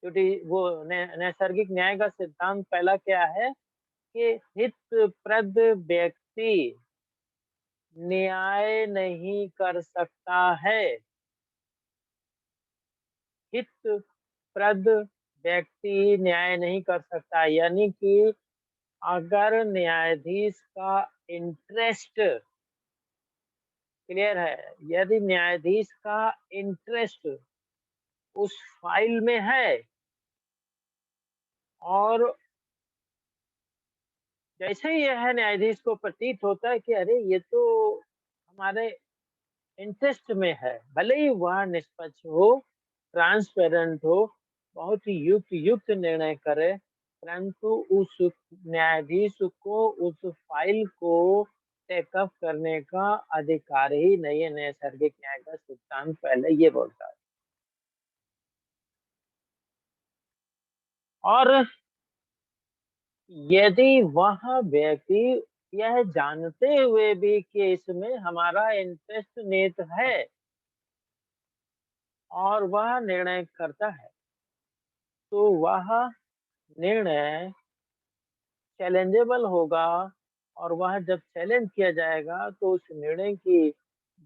वो नैसर्गिक न्याय का सिद्धांत पहला क्या है कि हितप्रद व्यक्ति न्याय नहीं कर सकता है। हितप्रद व्यक्ति न्याय नहीं कर सकता, यानी कि अगर न्यायाधीश का इंटरेस्ट क्लियर है, यदि न्यायाधीश का इंटरेस्ट उस फाइल में है और जैसे ही यह न्यायाधीश को प्रतीत होता है कि अरे ये तो हमारे इंटरेस्ट में है, भले ही वह निष्पक्ष हो, ट्रांसपेरेंट हो, बहुत ही युक्त निर्णय करे, परंतु उस न्यायाधीश को उस फाइल को टेकअप करने का अधिकार ही नहीं है। नैसर्गिक न्याय का सिद्धांत पहले ये बोलता है। और यदि वह व्यक्ति यह जानते हुए भी कि इसमें हमारा इंटरेस्ट निहित है और वह निर्णय करता है, तो वह निर्णय चैलेंजेबल होगा, और वह जब चैलेंज किया जाएगा तो उस निर्णय की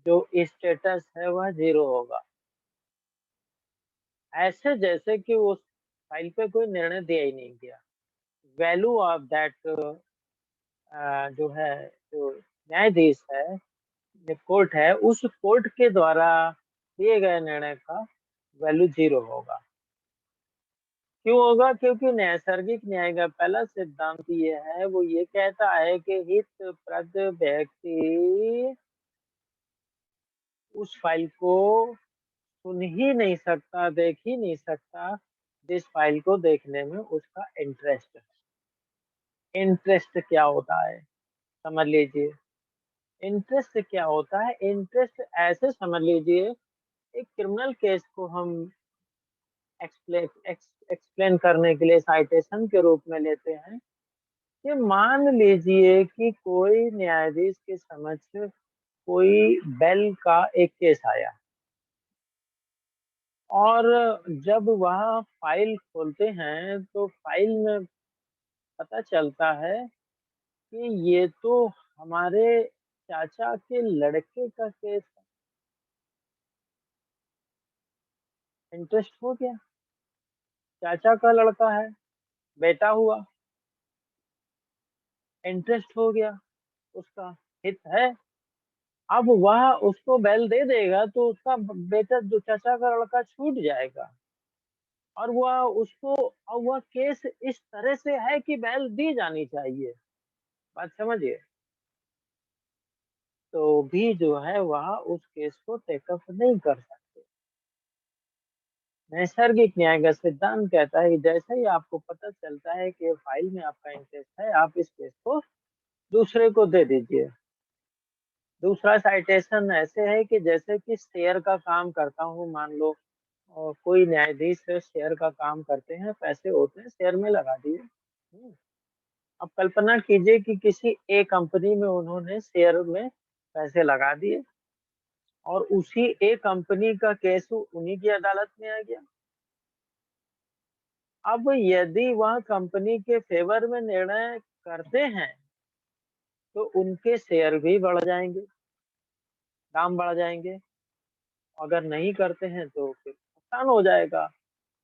जो स्टेटस है वह 0 होगा। ऐसे जैसे कि उस फाइल पे कोई निर्णय दिया ही नहीं गया। वैल्यू ऑफ दैट जो है, जो न्यायाधीश है, जो कोर्ट है, उस कोर्ट के द्वारा दिए गए निर्णय का वैल्यू 0 होगा। क्यों होगा? क्योंकि नैसर्गिक न्याय का पहला सिद्धांत ये है, वो ये कहता है कि हितप्रद व्यक्ति उस फाइल को सुन ही नहीं सकता, देख ही नहीं सकता, जिस फाइल को देखने में उसका इंटरेस्ट है। इंटरेस्ट क्या होता है समझ लीजिए। इंटरेस्ट क्या होता है? इंटरेस्ट ऐसे समझ लीजिए, एक क्रिमिनल केस को हम एक्सप्लेन करने के लिए साइटेशन के रूप में लेते हैं कि मान लीजिए कि कोई न्यायाधीश के समक्ष कोई बेल का एक केस आया, और जब वह फाइल खोलते हैं तो फाइल में पता चलता है कि ये तो हमारे चाचा के लड़के का केस है। इंटरेस्ट हो गया, चाचा का लड़का है, बेटा हुआ, इंटरेस्ट हो गया, उसका हित है। अब वह उसको बेल दे देगा तो उसका बेटा जो चाचा का लड़का छूट जाएगा, और वह उसको, और वह केस इस तरह से है कि बेल दी जानी चाहिए। बात समझिए। तो भी जो है वह उस केस को टेकअप नहीं कर सकते। नैसर्गिक न्याय का सिद्धांत कहता है कि जैसे ही आपको पता चलता है कि फाइल में आपका इंटरेस्ट है, आप इस केस को दूसरे को दे दीजिए। दूसरा साइटेशन ऐसे है कि जैसे कि शेयर का काम करता हूँ, मान लो, और कोई न्यायाधीश शेयर का काम करते हैं, पैसे होते हैं, शेयर में लगा दिए। अब कल्पना कीजिए कि किसी एक कंपनी में उन्होंने शेयर में पैसे लगा दिए, और उसी एक कंपनी का केस उन्हीं की अदालत में आ गया। अब यदि वह कंपनी के फेवर में निर्णय करते हैं तो उनके शेयर भी बढ़ जाएंगे, दाम बढ़ जाएंगे। अगर नहीं करते हैं तो फिर नुकसान हो जाएगा।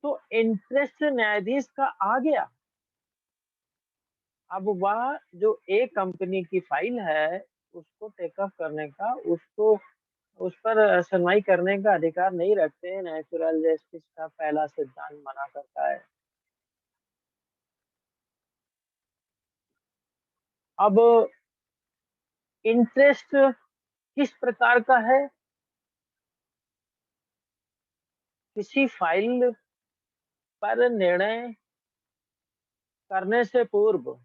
तो इंटरेस्ट न्यायाधीश का आ गया। अब वह जो एक कंपनी की फाइल है उसको टेकअप करने का, उसको उस पर सुनवाई करने का अधिकार नहीं रखते हैं। नेचुरल जस्टिस का पहला सिद्धांत मना करता है। अब इंटरेस्ट किस प्रकार का है? किसी फाइल पर निर्णय करने से पूर्व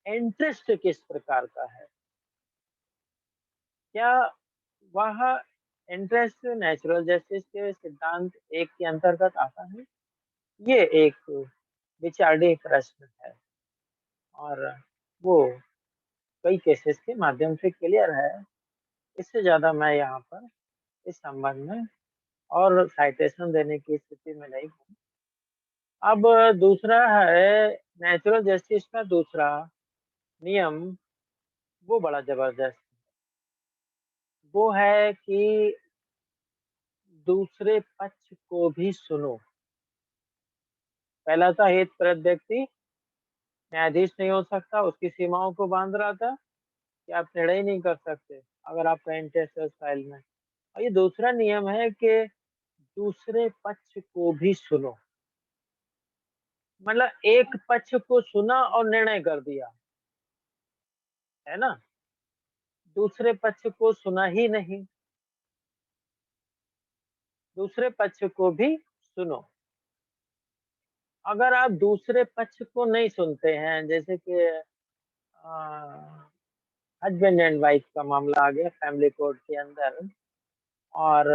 इंटरेस्ट किस प्रकार का है? क्या वह इंटरेस्ट नेचुरल जस्टिस के सिद्धांत एक के अंतर्गत आता है? ये एक विचारणीय प्रश्न है और वो कई केसेस के माध्यम से क्लियर है। इससे ज्यादा मैं यहाँ पर इस संबंध में और साइटेशन देने की स्थिति में नहीं हूँ। अब दूसरा है नेचुरल जस्टिस का दूसरा नियम, वो बड़ा जबरदस्त। वो है कि दूसरे पक्ष को भी सुनो। पहला था हित प्रत व्यक्ति न्यायाधीश नहीं हो सकता, उसकी सीमाओं को बांध रहा था कि आप निर्णय ही नहीं कर सकते अगर आपका इंटरेस्ट है उस फाइल में। और ये दूसरा नियम है कि दूसरे पक्ष को भी सुनो। मतलब एक पक्ष को सुना और निर्णय कर दिया, है ना? दूसरे पक्ष को सुना ही नहीं, दूसरे पक्ष को भी सुनो। अगर आप दूसरे पक्ष को नहीं सुनते हैं, जैसे कि हस्बैंड एंड वाइफ का मामला आ गया फैमिली कोर्ट के अंदर, और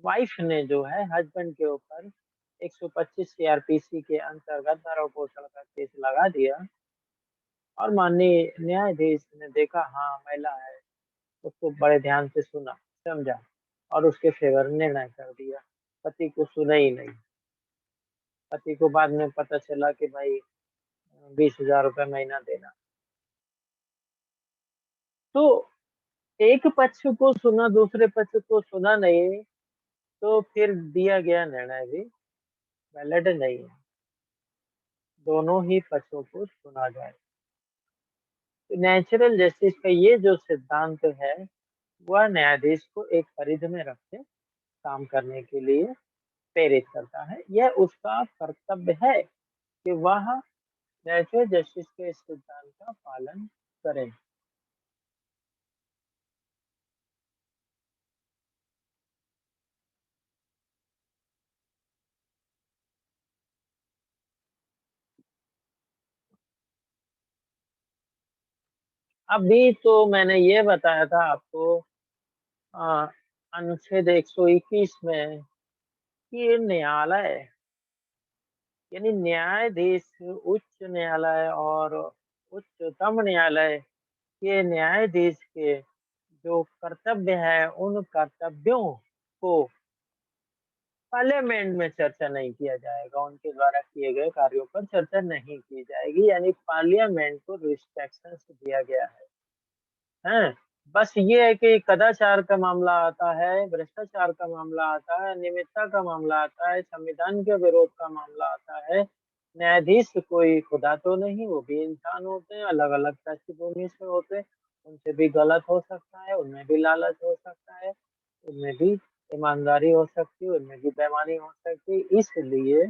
वाइफ ने जो है हस्बैंड के ऊपर 125 सीआरपीसी के अंतर्गत धर्म पोषण का केस लगा दिया, और माननीय न्यायाधीश ने देखा हाँ महिला है, उसको बड़े ध्यान से सुना, समझा और उसके फेवर में निर्णय कर दिया। पति को सुना ही नहीं। पति को बाद में पता चला कि भाई 20,000 रुपये महीना देना। तो एक पक्ष को सुना, दूसरे पक्ष को सुना नहीं, तो फिर दिया गया निर्णय भी वैलिड नहीं है। दोनों ही पक्षों को सुना जाए। तो नेचुरल जस्टिस का ये जो सिद्धांत है वह न्यायाधीश को एक परिधि में रख के काम करने के लिए प्रेरित करता है। यह उसका कर्तव्य है कि वह नेचुरल जस्टिस के इस सिद्धांत का पालन करें। अभी तो मैंने ये बताया था आपको अ, अनुच्छेद 121 में कि न्यायालय यानी न्यायाधीश उच्च न्यायालय और उच्चतम न्यायालय के न्यायाधीश के जो कर्तव्य है उन कर्तव्यों को पार्लियामेंट में चर्चा नहीं किया जाएगा। उनके द्वारा किए गए कार्यों पर चर्चा नहीं की जाएगी, यानी पार्लियामेंट को रिस्ट्रिक्शंस दिया गया है। बस ये है कि कदाचार का मामला आता है, भ्रष्टाचार का मामला आता है, अनियमितता का मामला आता है, संविधान के विरोध का मामला आता है। न्यायाधीश कोई खुदा तो नहीं, वो भी इंसान होते हैं, अलग अलग पृष्ठभूमि से होते हैं, उनसे भी गलत हो सकता है, उनमें भी लालच हो सकता है, उनमें भी ईमानदारी हो सकती है, उनमें भी बेईमानी हो सकती है। इसलिए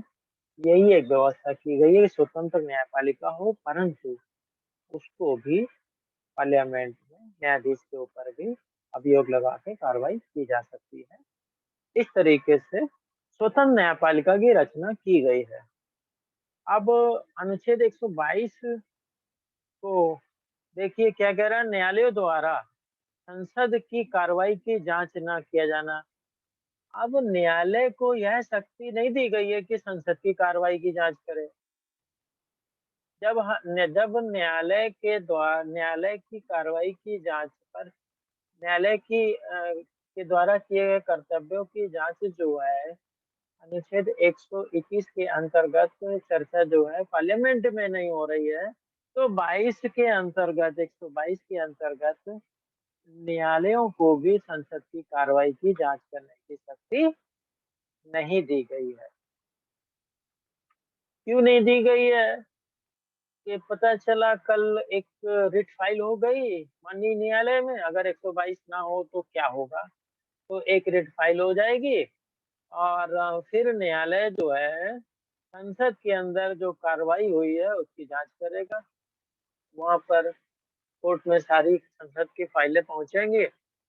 यही एक व्यवस्था की गई है कि स्वतंत्र न्यायपालिका हो, परंतु उसको भी पार्लियामेंट में न्यायाधीश के ऊपर भी अभियोग लगा के कार्रवाई की जा सकती है। इस तरीके से स्वतंत्र न्यायपालिका की रचना की गई है। अब अनुच्छेद 122 को देखिए क्या कह रहा है, न्यायालयों द्वारा संसद की कार्रवाई की जांच न किया जाना। अब न्यायालय को यह शक्ति नहीं दी गई है कि संसद की कार्रवाई की जांच करे। जब न्यायालय की कार्रवाई की जांच पर न्यायालय के द्वारा किए गए कर्तव्यों की जांच जो है अनुच्छेद 121 के अंतर्गत चर्चा जो है पार्लियामेंट में नहीं हो रही है, तो 22 के अंतर्गत 122 के अंतर्गत न्यायालयों को भी संसद की कार्रवाई की जांच करने की शक्ति नहीं दी गई है। क्यों नहीं दी गई है? कि पता चला कल एक रिट फाइल हो गई माननीय न्यायालय में, अगर 122 ना हो तो क्या होगा? तो एक रिट फाइल हो जाएगी और फिर न्यायालय जो है संसद के अंदर जो कार्रवाई हुई है उसकी जांच करेगा। वहां पर कोर्ट में सारी संसद की फाइलें पहुंचेंगी,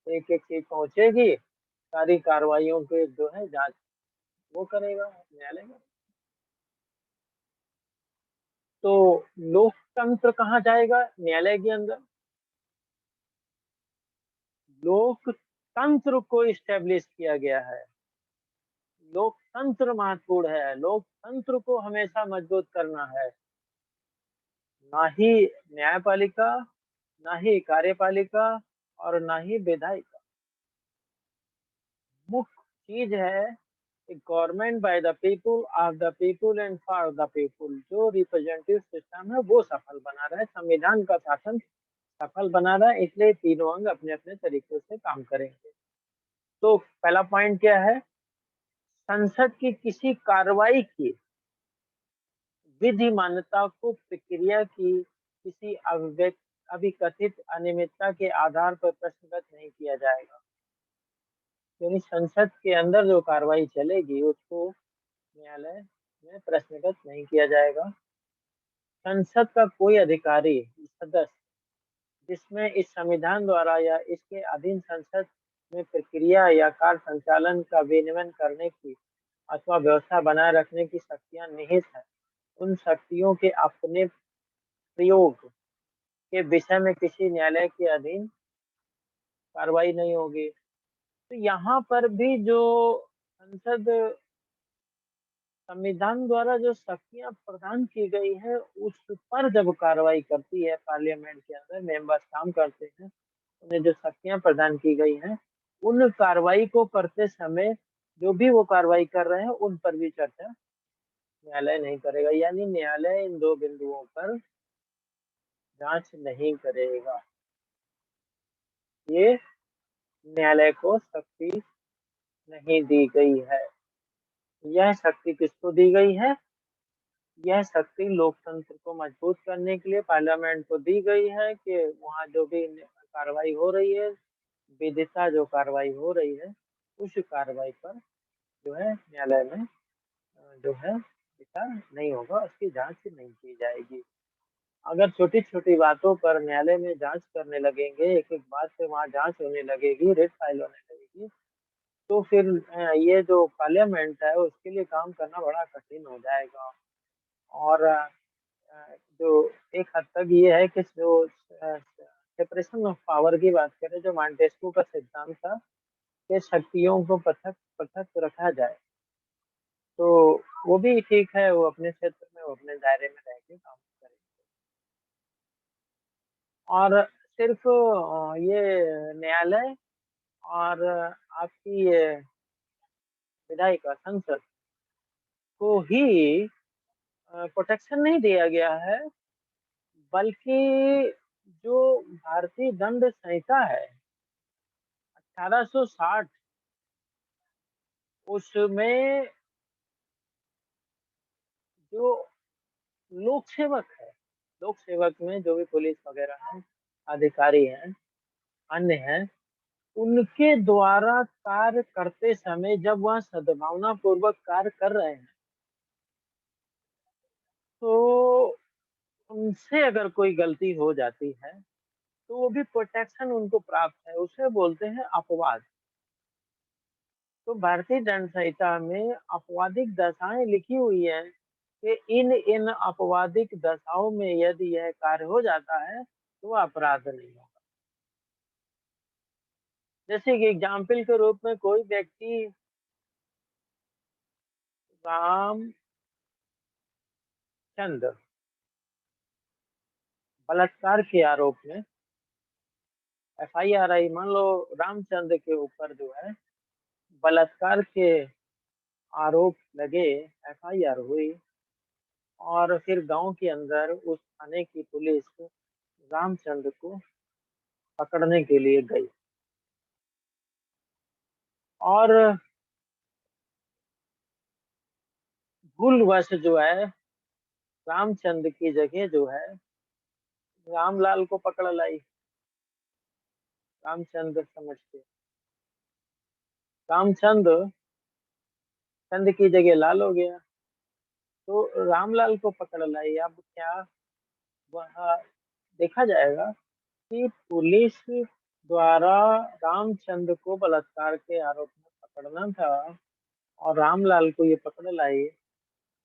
एक एक चीज पहुंचेगी, सारी कार्रवाइयों के जो है जांच वो करेगा न्यायालय में। तो लोकतंत्र कहाँ जाएगा? न्यायालय के अंदर। लोकतंत्र को इस्टेब्लिश किया गया है। लोकतंत्र महत्वपूर्ण है, लोकतंत्र को हमेशा मजबूत करना है, ना ही न्यायपालिका, ना ही कार्यपालिका और ना ही विधायिका। मुख्य चीज है कि government by the people, of the people and for the people. जो रिप्रेजेंटेटिव सिस्टम है वो सफल बना रहा है, संविधान का शासन सफल बना रहा है, इसलिए तीनों अंग अपने अपने तरीके से काम करेंगे। तो पहला पॉइंट क्या है? संसद की किसी कार्रवाई की विधि मान्यता को प्रक्रिया की किसी अभिकथित अनियमितता के आधार पर प्रश्नगत नहीं किया जाएगा। यानी संसद के अंदर जो कार्रवाई चलेगी उसको न्यायालय में प्रश्नगत नहीं किया जाएगा। संसद का कोई अधिकारी सदस्य जिसमें इस संविधान द्वारा या इसके अधीन संसद में प्रक्रिया या कार्य संचालन का विनियमन करने की अथवा व्यवस्था बनाए रखने की शक्तियां निहित है, उन शक्तियों के अपने प्रयोग के विषय में किसी न्यायालय के अधीन कार्रवाई नहीं होगी। तो यहाँ पर भी जो संसद संविधान द्वारा जो शक्तियां प्रदान की गई है उस पर जब कार्रवाई करती है, पार्लियामेंट के अंदर मेंबर्स काम करते हैं, उन्हें जो शक्तियां प्रदान की गई हैं उन कार्रवाई को करते समय जो भी वो कार्रवाई कर रहे हैं उन पर भी चर्चा न्यायालय नहीं करेगा। यानी न्यायालय इन दो बिंदुओं पर जांच नहीं करेगा। ये न्यायालय को शक्ति नहीं दी गई है। यह शक्ति किसको दी गई है? यह शक्ति लोकतंत्र को मजबूत करने के लिए पार्लियामेंट को दी गई है कि वहाँ जो भी कार्रवाई हो रही है, विधिता जो कार्रवाई हो रही है, उस कार्रवाई पर जो है न्यायालय में जो है विचार नहीं होगा, उसकी जांच नहीं की जाएगी। अगर छोटी छोटी बातों पर न्यायालय में जांच करने लगेंगे, एक एक बात से वहाँ जांच होने लगेगी, रिट फाइल होने लगेगी, तो फिर ये जो पार्लियामेंट है उसके लिए काम करना बड़ा कठिन हो जाएगा। और जो एक हद तक ये है कि जो सेपरेशन ऑफ पावर की बात करें, जो मॉन्टेस्क्यू का सिद्धांत था कि शक्तियों को पृथक पृथक रखा जाए, तो वो भी ठीक है, वो अपने क्षेत्र में वो अपने दायरे में रह के काम करें। और सिर्फ ये न्यायालय और आपकी ये विधायिका संसद को ही प्रोटेक्शन नहीं दिया गया है, बल्कि जो भारतीय दंड संहिता है 1860 उसमें जो लोक सेवक है, लोक सेवक में जो भी पुलिस वगैरह हैं, अधिकारी हैं, अन्य हैं, उनके द्वारा कार्य करते समय जब वह सद्भावना पूर्वक कार्य कर रहे हैं तो उनसे अगर कोई गलती हो जाती है तो वो भी प्रोटेक्शन उनको प्राप्त है, उसे बोलते हैं अपवाद। तो भारतीय दंड संहिता में अपवादिक दशाएं लिखी हुई है कि इन अपवादिक दशाओं में यदि यह कार्य हो जाता है तो वह अपराध नहीं होगा। जैसे कि एग्जाम्पल के रूप में कोई व्यक्ति रामचंद्र बलात्कार के आरोप में FIR आई, मान लो रामचंद्र के ऊपर जो है बलात्कार के आरोप लगे, एफआईआर हुई और फिर गांव के अंदर उस थाने की पुलिस रामचंद्र को पकड़ने के लिए गई और भूलवश जो है रामचंद्र की जगह जो है रामलाल को पकड़ लाई। रामचंद्र समझ के रामचंद्र चंद की जगह लाल हो गया, तो रामलाल को पकड़ लाई। अब क्या वह देखा जाएगा कि पुलिस द्वारा रामचंद्र को बलात्कार के आरोप में पकड़ना था और रामलाल को ये पकड़ लाई,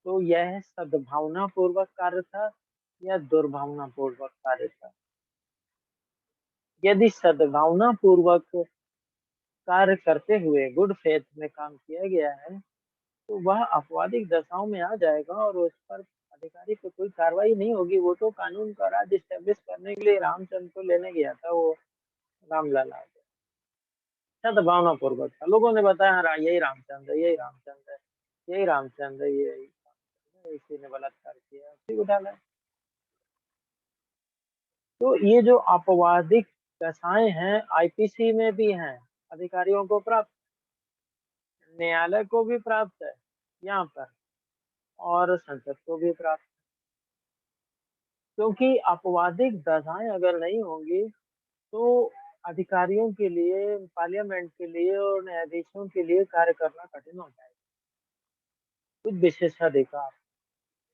तो यह सद्भावना पूर्वक कार्य था या दुर्भावना पूर्वक कार्य था। यदि सद्भावना पूर्वक कार्य करते हुए गुड फेथ में काम किया गया है तो वह आपराधिक दशाओं में आ जाएगा और उस पर अधिकारी पे कोई कार्रवाई नहीं होगी। वो तो कानून का राज स्टेब्लिश करने के लिए रामचंद्र को लेने गया था, वो रामलाल आ गया। सद्भावना पूर्वक था, लोगों ने बताया हाँ यही रामचंद्र है, यही रामचंद्र है, यही रामचंद्र है, यही रामचंद्र है, इसी ने बलात्कार किया, उसी को डाला है। तो ये जो आपराधिक दशाएं हैं आईपीसी में भी हैं, अधिकारियों को प्राप्त, न्यायालय को भी प्राप्त है यहाँ पर और संसद को भी प्राप्त, क्योंकि आपराधिक दशाएं अगर नहीं होंगी तो अधिकारियों के लिए, पार्लियामेंट के लिए और न्यायाधीशों के लिए कार्य करना कठिन हो जाएगा। कुछ विशेषाधिकार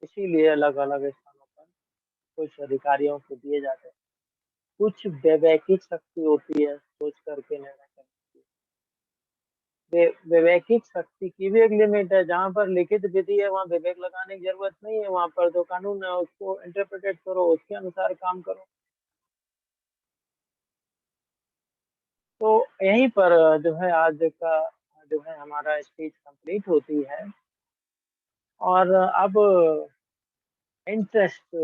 इसीलिए अलग अलग स्थानों पर कुछ अधिकारियों को दिए जाते हैं। कुछ वैवेकिक शक्ति होती है सोच करके निर्णय करने की। वैवेकिक शक्ति की भी एक लिमिट है। जहाँ पर लिखित विधि है वहाँ विवेक लगाने की जरूरत नहीं है, वहाँ पर जो कानून है उसको इंटरप्रेटेट करो, उसके अनुसार काम करो। तो यहीं पर जो है आज का जो है हमारा स्पीच कंप्लीट होती है और अब इंटरेस्ट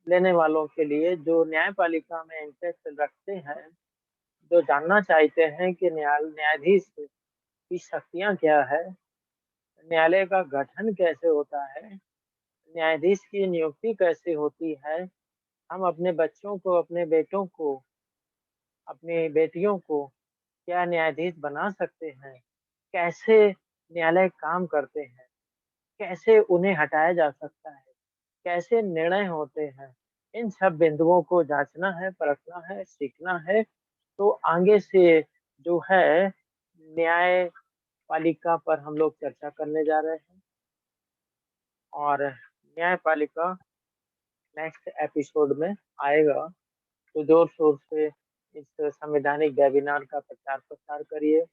लेने वालों के लिए जो न्यायपालिका में इंटरेस्ट रखते हैं, जो जानना चाहते हैं कि न्यायाधीश की शक्तियां क्या है, न्यायालय का गठन कैसे होता है, न्यायाधीश की नियुक्ति कैसे होती है, हम अपने बच्चों को, अपने बेटों को, अपनी बेटियों को क्या न्यायाधीश बना सकते हैं, कैसे न्यायालय काम करते हैं, कैसे उन्हें हटाया जा सकता है, कैसे निर्णय होते हैं, इन सब बिंदुओं को जांचना है, परखना है, सीखना है। तो आगे से जो है न्यायपालिका पर हम लोग चर्चा करने जा रहे हैं और न्यायपालिका नेक्स्ट एपिसोड में आएगा। तो जोर शोर से इस संवैधानिक वेबिनार का प्रचार प्रसार करिए,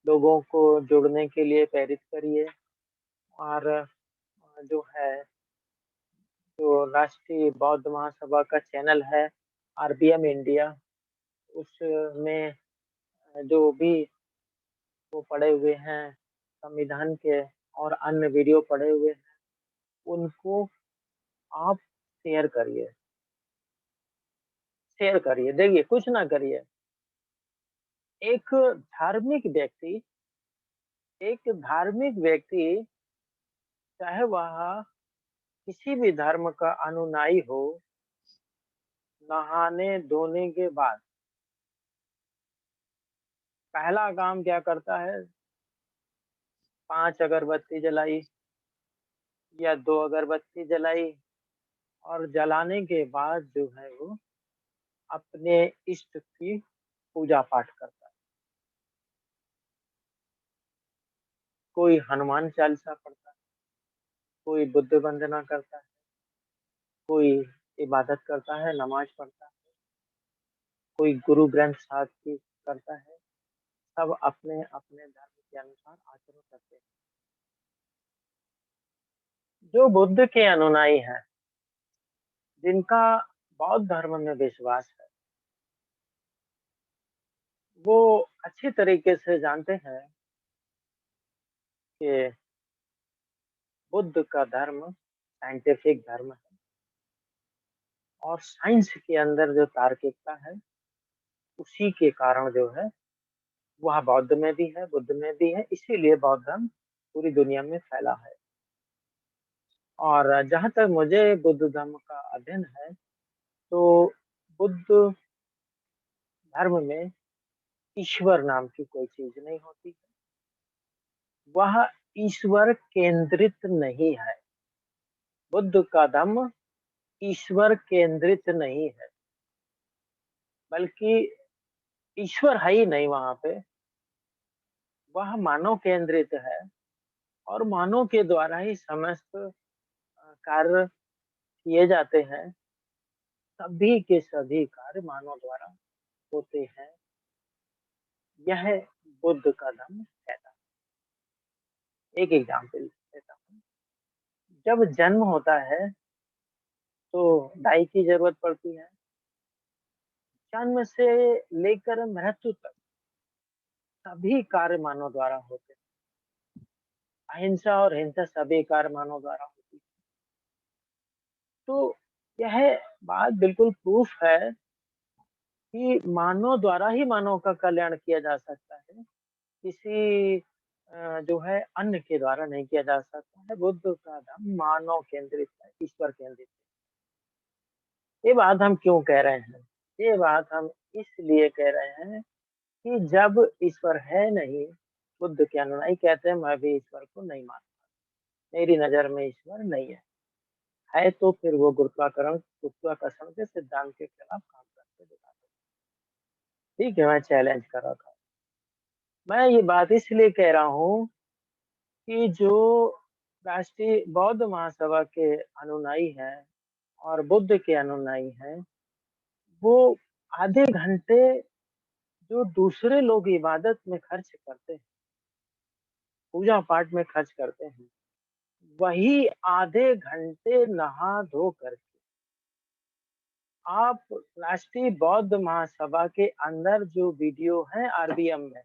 लोगों को जुड़ने के लिए प्रेरित करिए और जो है जो राष्ट्रीय बौद्ध महासभा का चैनल है आरबीएम इंडिया, उसमें जो भी वो पड़े हुए हैं संविधान के और अन्य वीडियो पड़े हुए हैं उनको आप शेयर करिए, शेयर करिए। देखिए कुछ ना करिए, एक धार्मिक व्यक्ति, एक धार्मिक व्यक्ति चाहे वह किसी भी धर्म का अनुयायी हो, नहाने धोने के बाद पहला काम क्या करता है? 5 अगरबत्ती जलाई या 2 अगरबत्ती जलाई और जलाने के बाद जो है वो अपने इष्ट की पूजा पाठ करता है। कोई हनुमान चालीसा पढ़ता है, कोई बुद्ध वंदना करता है, कोई इबादत करता है, नमाज पढ़ता है, कोई गुरु ग्रंथ साहिब की करता है। सब अपने अपने धर्म के अनुसार आचरण करते हैं। जो बुद्ध के अनुयायी हैं, जिनका बौद्ध धर्म में विश्वास है, वो अच्छी तरीके से जानते हैं कि बुद्ध का धर्म साइंटिफिक धर्म है और साइंस के अंदर जो तार्किकता है उसी के कारण जो है वह बौद्ध में भी है, बुद्ध में भी है, इसीलिए बौद्ध धर्म पूरी दुनिया में फैला है। और जहाँ तक मुझे बुद्ध धर्म का अध्ययन है, तो बुद्ध धर्म में ईश्वर नाम की कोई चीज नहीं होती है। वह ईश्वर केंद्रित नहीं है। बुद्ध का धर्म ईश्वर केंद्रित नहीं है, बल्कि ईश्वर है ही नहीं वहां पे। वह मानव केंद्रित है और मानव के द्वारा ही समस्त कार्य किए जाते हैं। सभी के सभी कार्य मानव द्वारा होते हैं। यह बुद्ध का धर्म कहता है। एक एग्जाम्पल देता हूँ। जब जन्म होता है तो दाई की जरूरत पड़ती है। जन्म से लेकर मृत्यु तक सभी कार्य मानव द्वारा होते हैं। अहिंसा और हिंसा सभी कार्य मानव द्वारा होती है। तो यह बात बिल्कुल प्रूफ है कि मानव द्वारा ही मानव का कल्याण किया जा सकता है। किसी जो है अन्य के द्वारा नहीं किया जा सकता है। बुद्ध का धर्म मानव केंद्रित है, ईश्वर केंद्रित है। ये बात हम क्यों कह रहे हैं? ये बात हम इसलिए कह रहे हैं कि जब ईश्वर है नहीं, बुद्ध के अनुयायी कहते हैं मैं भी ईश्वर को नहीं मानता, मेरी नजर में ईश्वर नहीं है तो फिर वो गुरुत्वाकर्षण के सिद्धांत के खिलाफ काम करके दिखाते हैं। ठीक है, मैं चैलेंज कर रहा था। मैं ये बात इसलिए कह रहा हूँ कि जो राष्ट्रीय बौद्ध महासभा के अनुयायी हैं और बुद्ध के अनुयायी हैं, वो आधे घंटे जो दूसरे लोग इबादत में खर्च करते हैं, पूजा पाठ में खर्च करते हैं, वही आधे घंटे नहा धो करके आप राष्ट्रीय बौद्ध महासभा के अंदर जो वीडियो है आरबीएम में,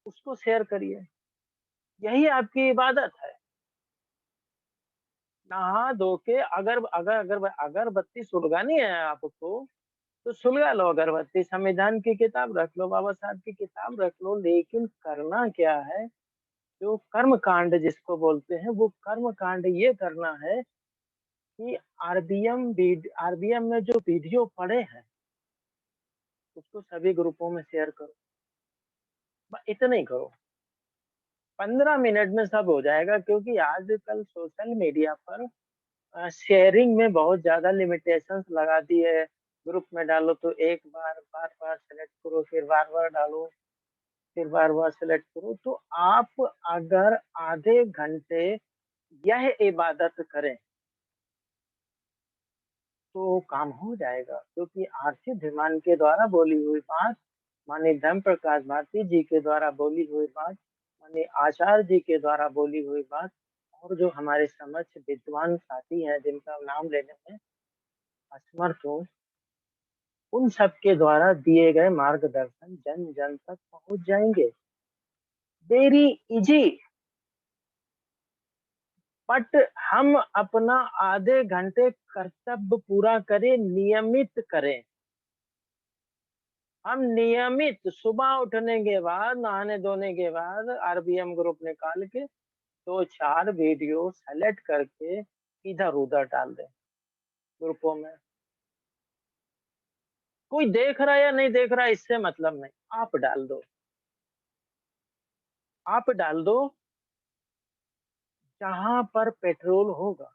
उसको शेयर करिए। यही आपकी इबादत है। नहा धो के अगरबत्ती सुलगानी है आपको, तो सुलगा लो अगरबत्ती, संविधान की किताब रख लो, बाबा साहब की किताब रख लो। लेकिन करना क्या है? जो कर्म कांड जिसको बोलते हैं, वो कर्म कांड ये करना है कि आरबीएम में जो वीडियो पड़े हैं उसको सभी ग्रुपों में शेयर करो। इतना ही करो, 15 मिनट में सब हो जाएगा। क्योंकि आजकल सोशल मीडिया पर शेयरिंग में बहुत ज्यादा लिमिटेशंस लगा दी है। ग्रुप में डालो तो एक बार बार बार सेलेक्ट करो, फिर बार बार डालो, फिर बार बार सेलेक्ट करो। तो आप अगर आधे घंटे यह इबादत करें तो काम हो जाएगा। क्योंकि आरसी धीमान के द्वारा बोली हुई बात, माननीय धर्म प्रकाश भारती जी के द्वारा बोली हुई बात, माननीय आचार्य जी के द्वारा बोली हुई बात, और जो हमारे समक्ष विद्वान साथी हैं जिनका नाम लेने में असमर्थ हूँ, उन सब के द्वारा दिए गए मार्गदर्शन जन जन तक पहुंच जाएंगे। Very easy. बट हम अपना आधे घंटे कर्तव्य पूरा करें, नियमित करें। हम नियमित सुबह उठने के बाद, नहाने धोने के बाद आरबीएम ग्रुप निकाल के 2-4 वीडियो सेलेक्ट करके इधर उधर डाल दें ग्रुपों में। कोई देख रहा है या नहीं देख रहा है इससे मतलब नहीं, आप डाल दो, आप डाल दो। जहां पर पेट्रोल होगा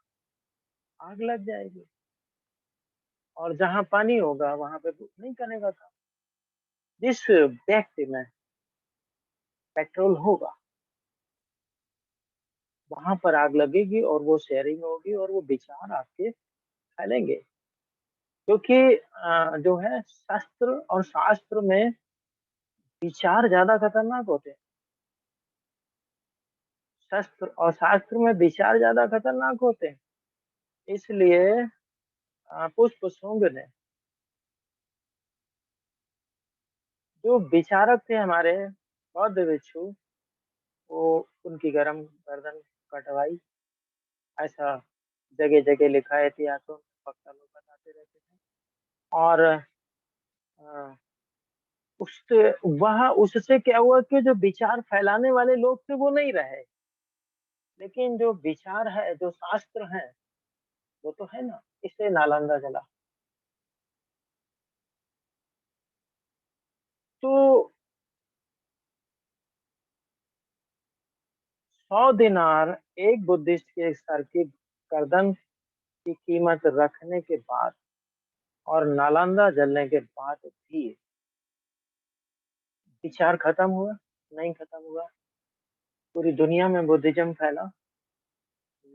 आग लग जाएगी, और जहां पानी होगा वहां पे भूख नहीं करेगा था। जिस व्यक्ति में पेट्रोल होगा वहां पर आग लगेगी, और वो शेयरिंग होगी, और वो विचार आपके फैलेंगे। क्योंकि जो है शस्त्र और शास्त्र में विचार ज्यादा खतरनाक होते हैं। शस्त्र और शास्त्र में विचार ज्यादा खतरनाक होते हैं। इसलिए पुष्प शुंग ने, जो विचारक थे हमारे बौद्ध भिक्षु, वो उनकी गर्म गर्दन कटवाई। ऐसा जगह जगह लिखा है इतिहासों में, वक्ता लोग बताते रहते हैं। और वह उससे क्या हुआ कि जो विचार फैलाने वाले लोग थे वो नहीं रहे, लेकिन जो विचार है, जो शास्त्र है, वो तो है ना, इसलिए नालंदा जला। तो 100 दिनार एक बुद्धिस्ट के सर की गर्दन की कीमत रखने के बाद और नालंदा जलने के बाद भी विचार खत्म हुआ? नहीं खत्म हुआ। पूरी दुनिया में बुद्धिज्म फैला।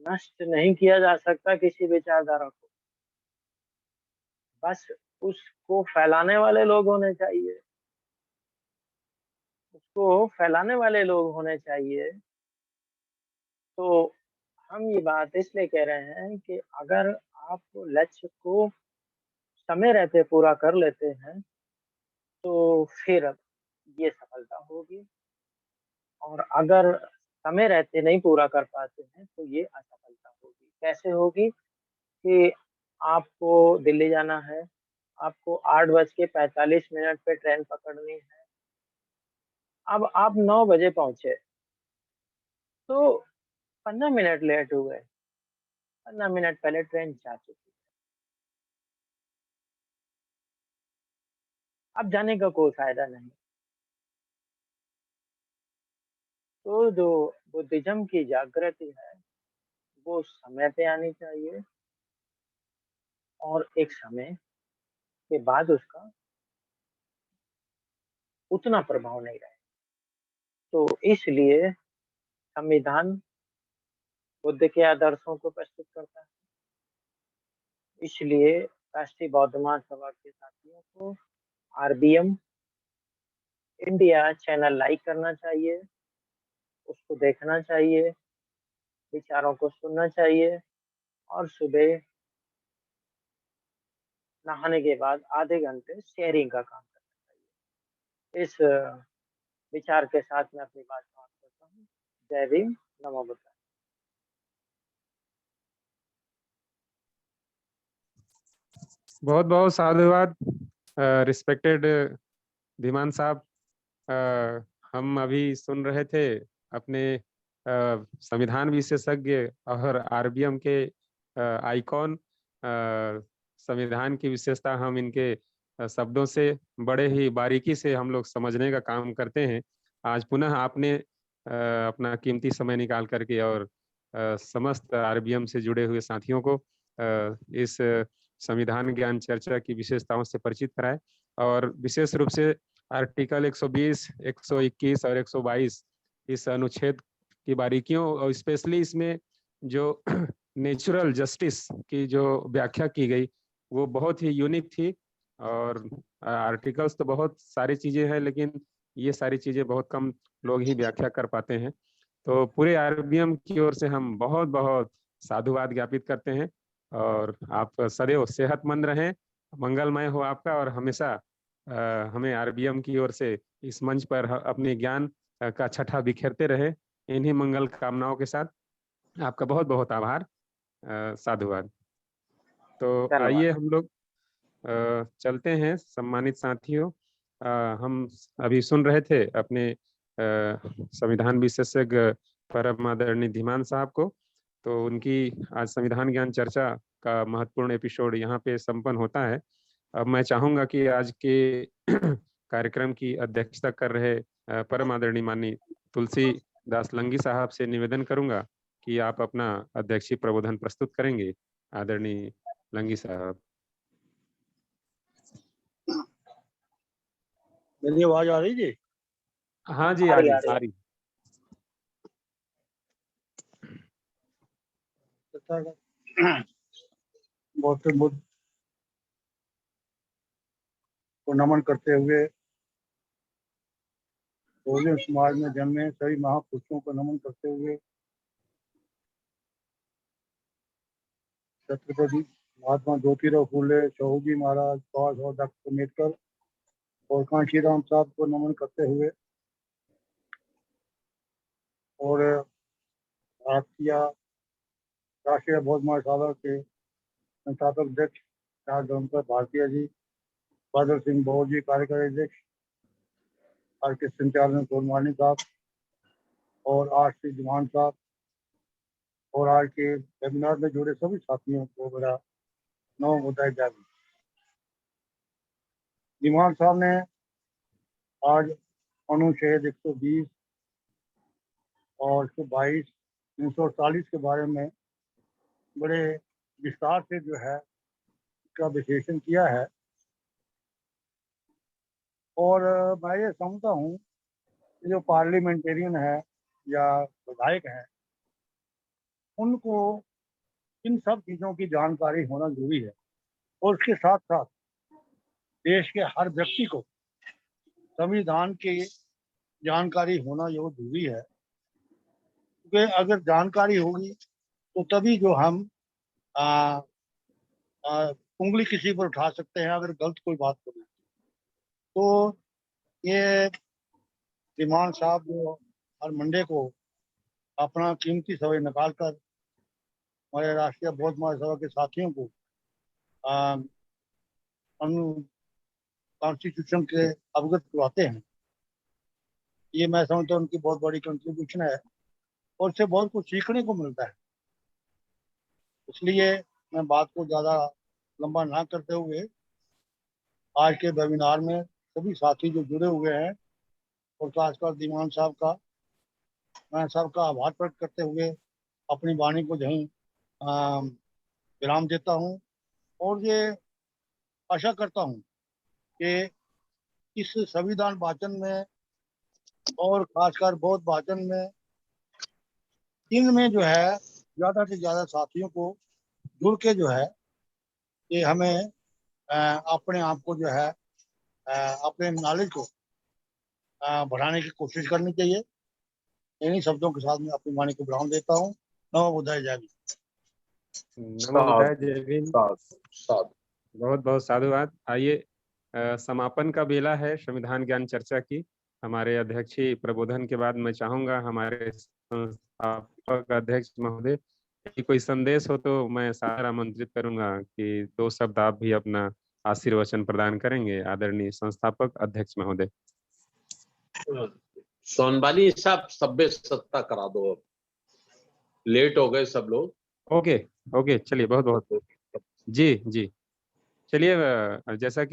नष्ट नहीं किया जा सकता किसी विचारधारा को, बस उसको फैलाने वाले लोग होने चाहिए। उसको फैलाने वाले लोग होने चाहिए। तो हम ये बात इसलिए कह रहे हैं कि अगर आप लक्ष्य को समय रहते पूरा कर लेते हैं तो फिर ये सफलता होगी, और अगर समय रहते नहीं पूरा कर पाते हैं तो ये असफलता होगी। कैसे होगी? कि आपको दिल्ली जाना है, आपको 8:45 पे ट्रेन पकड़नी है। अब आप 9 बजे पहुंचे तो 15 मिनट लेट हुए, 15 मिनट पहले ट्रेन जा चुकी है। अब जाने का कोई फायदा नहीं। तो जो बुद्धिज्म की जागृति है वो समय पे आनी चाहिए, और एक समय के बाद उसका उतना प्रभाव नहीं रहे। तो इसलिए संविधान बुद्ध के आदर्शों को प्रस्तुत करता है। इसलिए राष्ट्रीय बौद्ध महासभा के साथियों को आरबीएम इंडिया चैनल लाइक करना चाहिए, उसको देखना चाहिए, विचारों को सुनना चाहिए, और सुबह नहाने के बाद आधे घंटे शेयरिंग का काम करना चाहिए। इस विचार के साथ मैं अपनी बात समाप्त करता हूँ। जय भीम, नमो बुद्धाय। बहुत बहुत साधुवाद रिस्पेक्टेड धीमान साहब। हम अभी सुन रहे थे अपने संविधान विशेषज्ञ और आरबीएम के आइकॉन, संविधान की विशेषता हम इनके शब्दों से बड़े ही बारीकी से हम लोग समझने का काम करते हैं। आज पुनः आपने अपना कीमती समय निकाल करके और समस्त आरबीएम से जुड़े हुए साथियों को इस संविधान ज्ञान चर्चा की विशेषताओं से परिचित कराए, और विशेष रूप से आर्टिकल 120, 121 और 122 इस अनुच्छेद की बारीकियों, और स्पेशली इसमें जो नेचुरल जस्टिस की जो व्याख्या की गई वो बहुत ही यूनिक थी। और आर्टिकल्स तो बहुत सारी चीजें हैं, लेकिन ये सारी चीजें बहुत कम लोग ही व्याख्या कर पाते हैं। तो पूरे आरबीएम की ओर से हम बहुत बहुत साधुवाद ज्ञापित करते हैं, और आप सदैव सेहतमंद रहें, मंगलमय हो आपका, और हमेशा हमें आरबीएम की ओर से इस मंच पर अपने ज्ञान का छठा बिखेरते रहे। इन्हीं मंगल कामनाओं के साथ आपका बहुत बहुत आभार, साधुवाद। तो धन्यवाद। आइए हम लोग चलते हैं सम्मानित साथियों। हम अभी सुन रहे थे अपने संविधान विशेषज्ञ परम आदरणीय धीमान साहब को। तो उनकी आज संविधान ज्ञान चर्चा का महत्वपूर्ण एपिसोड यहाँ पे संपन्न होता है। अब मैं चाहूंगा कि आज के कार्यक्रम की अध्यक्षता कर रहे परम आदरणीय माननीय तुलसी दास लंगी साहब से निवेदन करूंगा कि आप अपना अध्यक्षीय प्रबोधन प्रस्तुत करेंगे। आदरणीय लंगी साहब। मेरी आवाज आ रही जी? हाँ जी, आ हाँ रही जी, आ रही है। सारी। गौतम बुद्ध को नमन करते हुए, बहुजन समाज में जन्मे सभी महापुरुषों को नमन करते हुए, छत्रपति महात्मा ज्योतिराव फूले, चौधरी महाराज, सुभाष और डॉक्टर अम्बेडकर और कांशीराम साहब को नमन करते हुए, और भारतीय राष्ट्रीय बौद्ध महासभा के संस्थापक अध्यक्ष डॉक्टर भारतीय जी, बहादुर सिंह बौद्ध जी कार्यकारी अध्यक्ष, आज के संचालन गोलमानी साहब और आज के जुमान साहब और आज के वेबिनार में जुड़े सभी साथियों को मेरा नमो बुद्धाय जय भीम। जुमान साहब ने आज अनुच्छेद 120 और 122 348 के बारे में बड़े विस्तार से जो है इसका विश्लेषण किया है और मैं ये समझता हूँ कि जो पार्लियामेंटेरियन है या विधायक हैं उनको इन सब चीज़ों की जानकारी होना जरूरी है और उसके साथ साथ देश के हर व्यक्ति को संविधान की जानकारी होना ये जरूरी है, क्योंकि अगर जानकारी होगी तो तभी जो हम उंगली किसी पर उठा सकते हैं अगर गलत कोई बात करें। तो ये ईमान साहब जो हर मंडे को अपना कीमती समय निकाल कर हमारे राष्ट्रीय बौद्ध महासभा के साथियों को कॉन्स्टिट्यूशन के अवगत करवाते हैं, ये मैं समझता हूँ उनकी बहुत बड़ी कंट्रीब्यूशन है और उससे बहुत कुछ सीखने को मिलता है। इसलिए मैं बात को ज़्यादा लंबा ना करते हुए आज के वेबिनार में सभी साथी जो जुड़े हुए हैं और खासकर दीमान साहब का मैं सबका आभार प्रकट करते हुए अपनी वाणी को यहीं विराम देता हूँ और ये आशा करता हूँ कि इस संविधान वाचन में और खासकर बौद्ध वाचन में इनमें जो है ज़्यादा से ज़्यादा साथियों को जुड़ के जो है कि हमें अपने आप को जो है अपने नॉलेज को बढ़ाने की कोशिश करनी चाहिए। इन्हीं शब्दों के साथ मैं अपनी वाणी को विराम देता हूँ। नमो बुद्धाय जय भीम। नमो बुद्धाय जय भीम। बहुत बहुत साधुवाद। आइए समापन का बेला है संविधान ज्ञान चर्चा की। हमारे अध्यक्षीय प्रबोधन के बाद मैं चाहूंगा हमारे संस्थापक अध्यक्ष महोदय कि कोई संदेश हो तो मैं सादर आमंत्रित करूंगा कि 2 शब्द आप भी अपना आशीर्वचन प्रदान करेंगे। आदरणीय संस्थापक अध्यक्ष महोदय। सोनबानी साहब सभ्य सत्ता करा दो, अब लेट हो गए सब लोग। ओके चलिए बहुत बहुत जी चलिए जैसा कि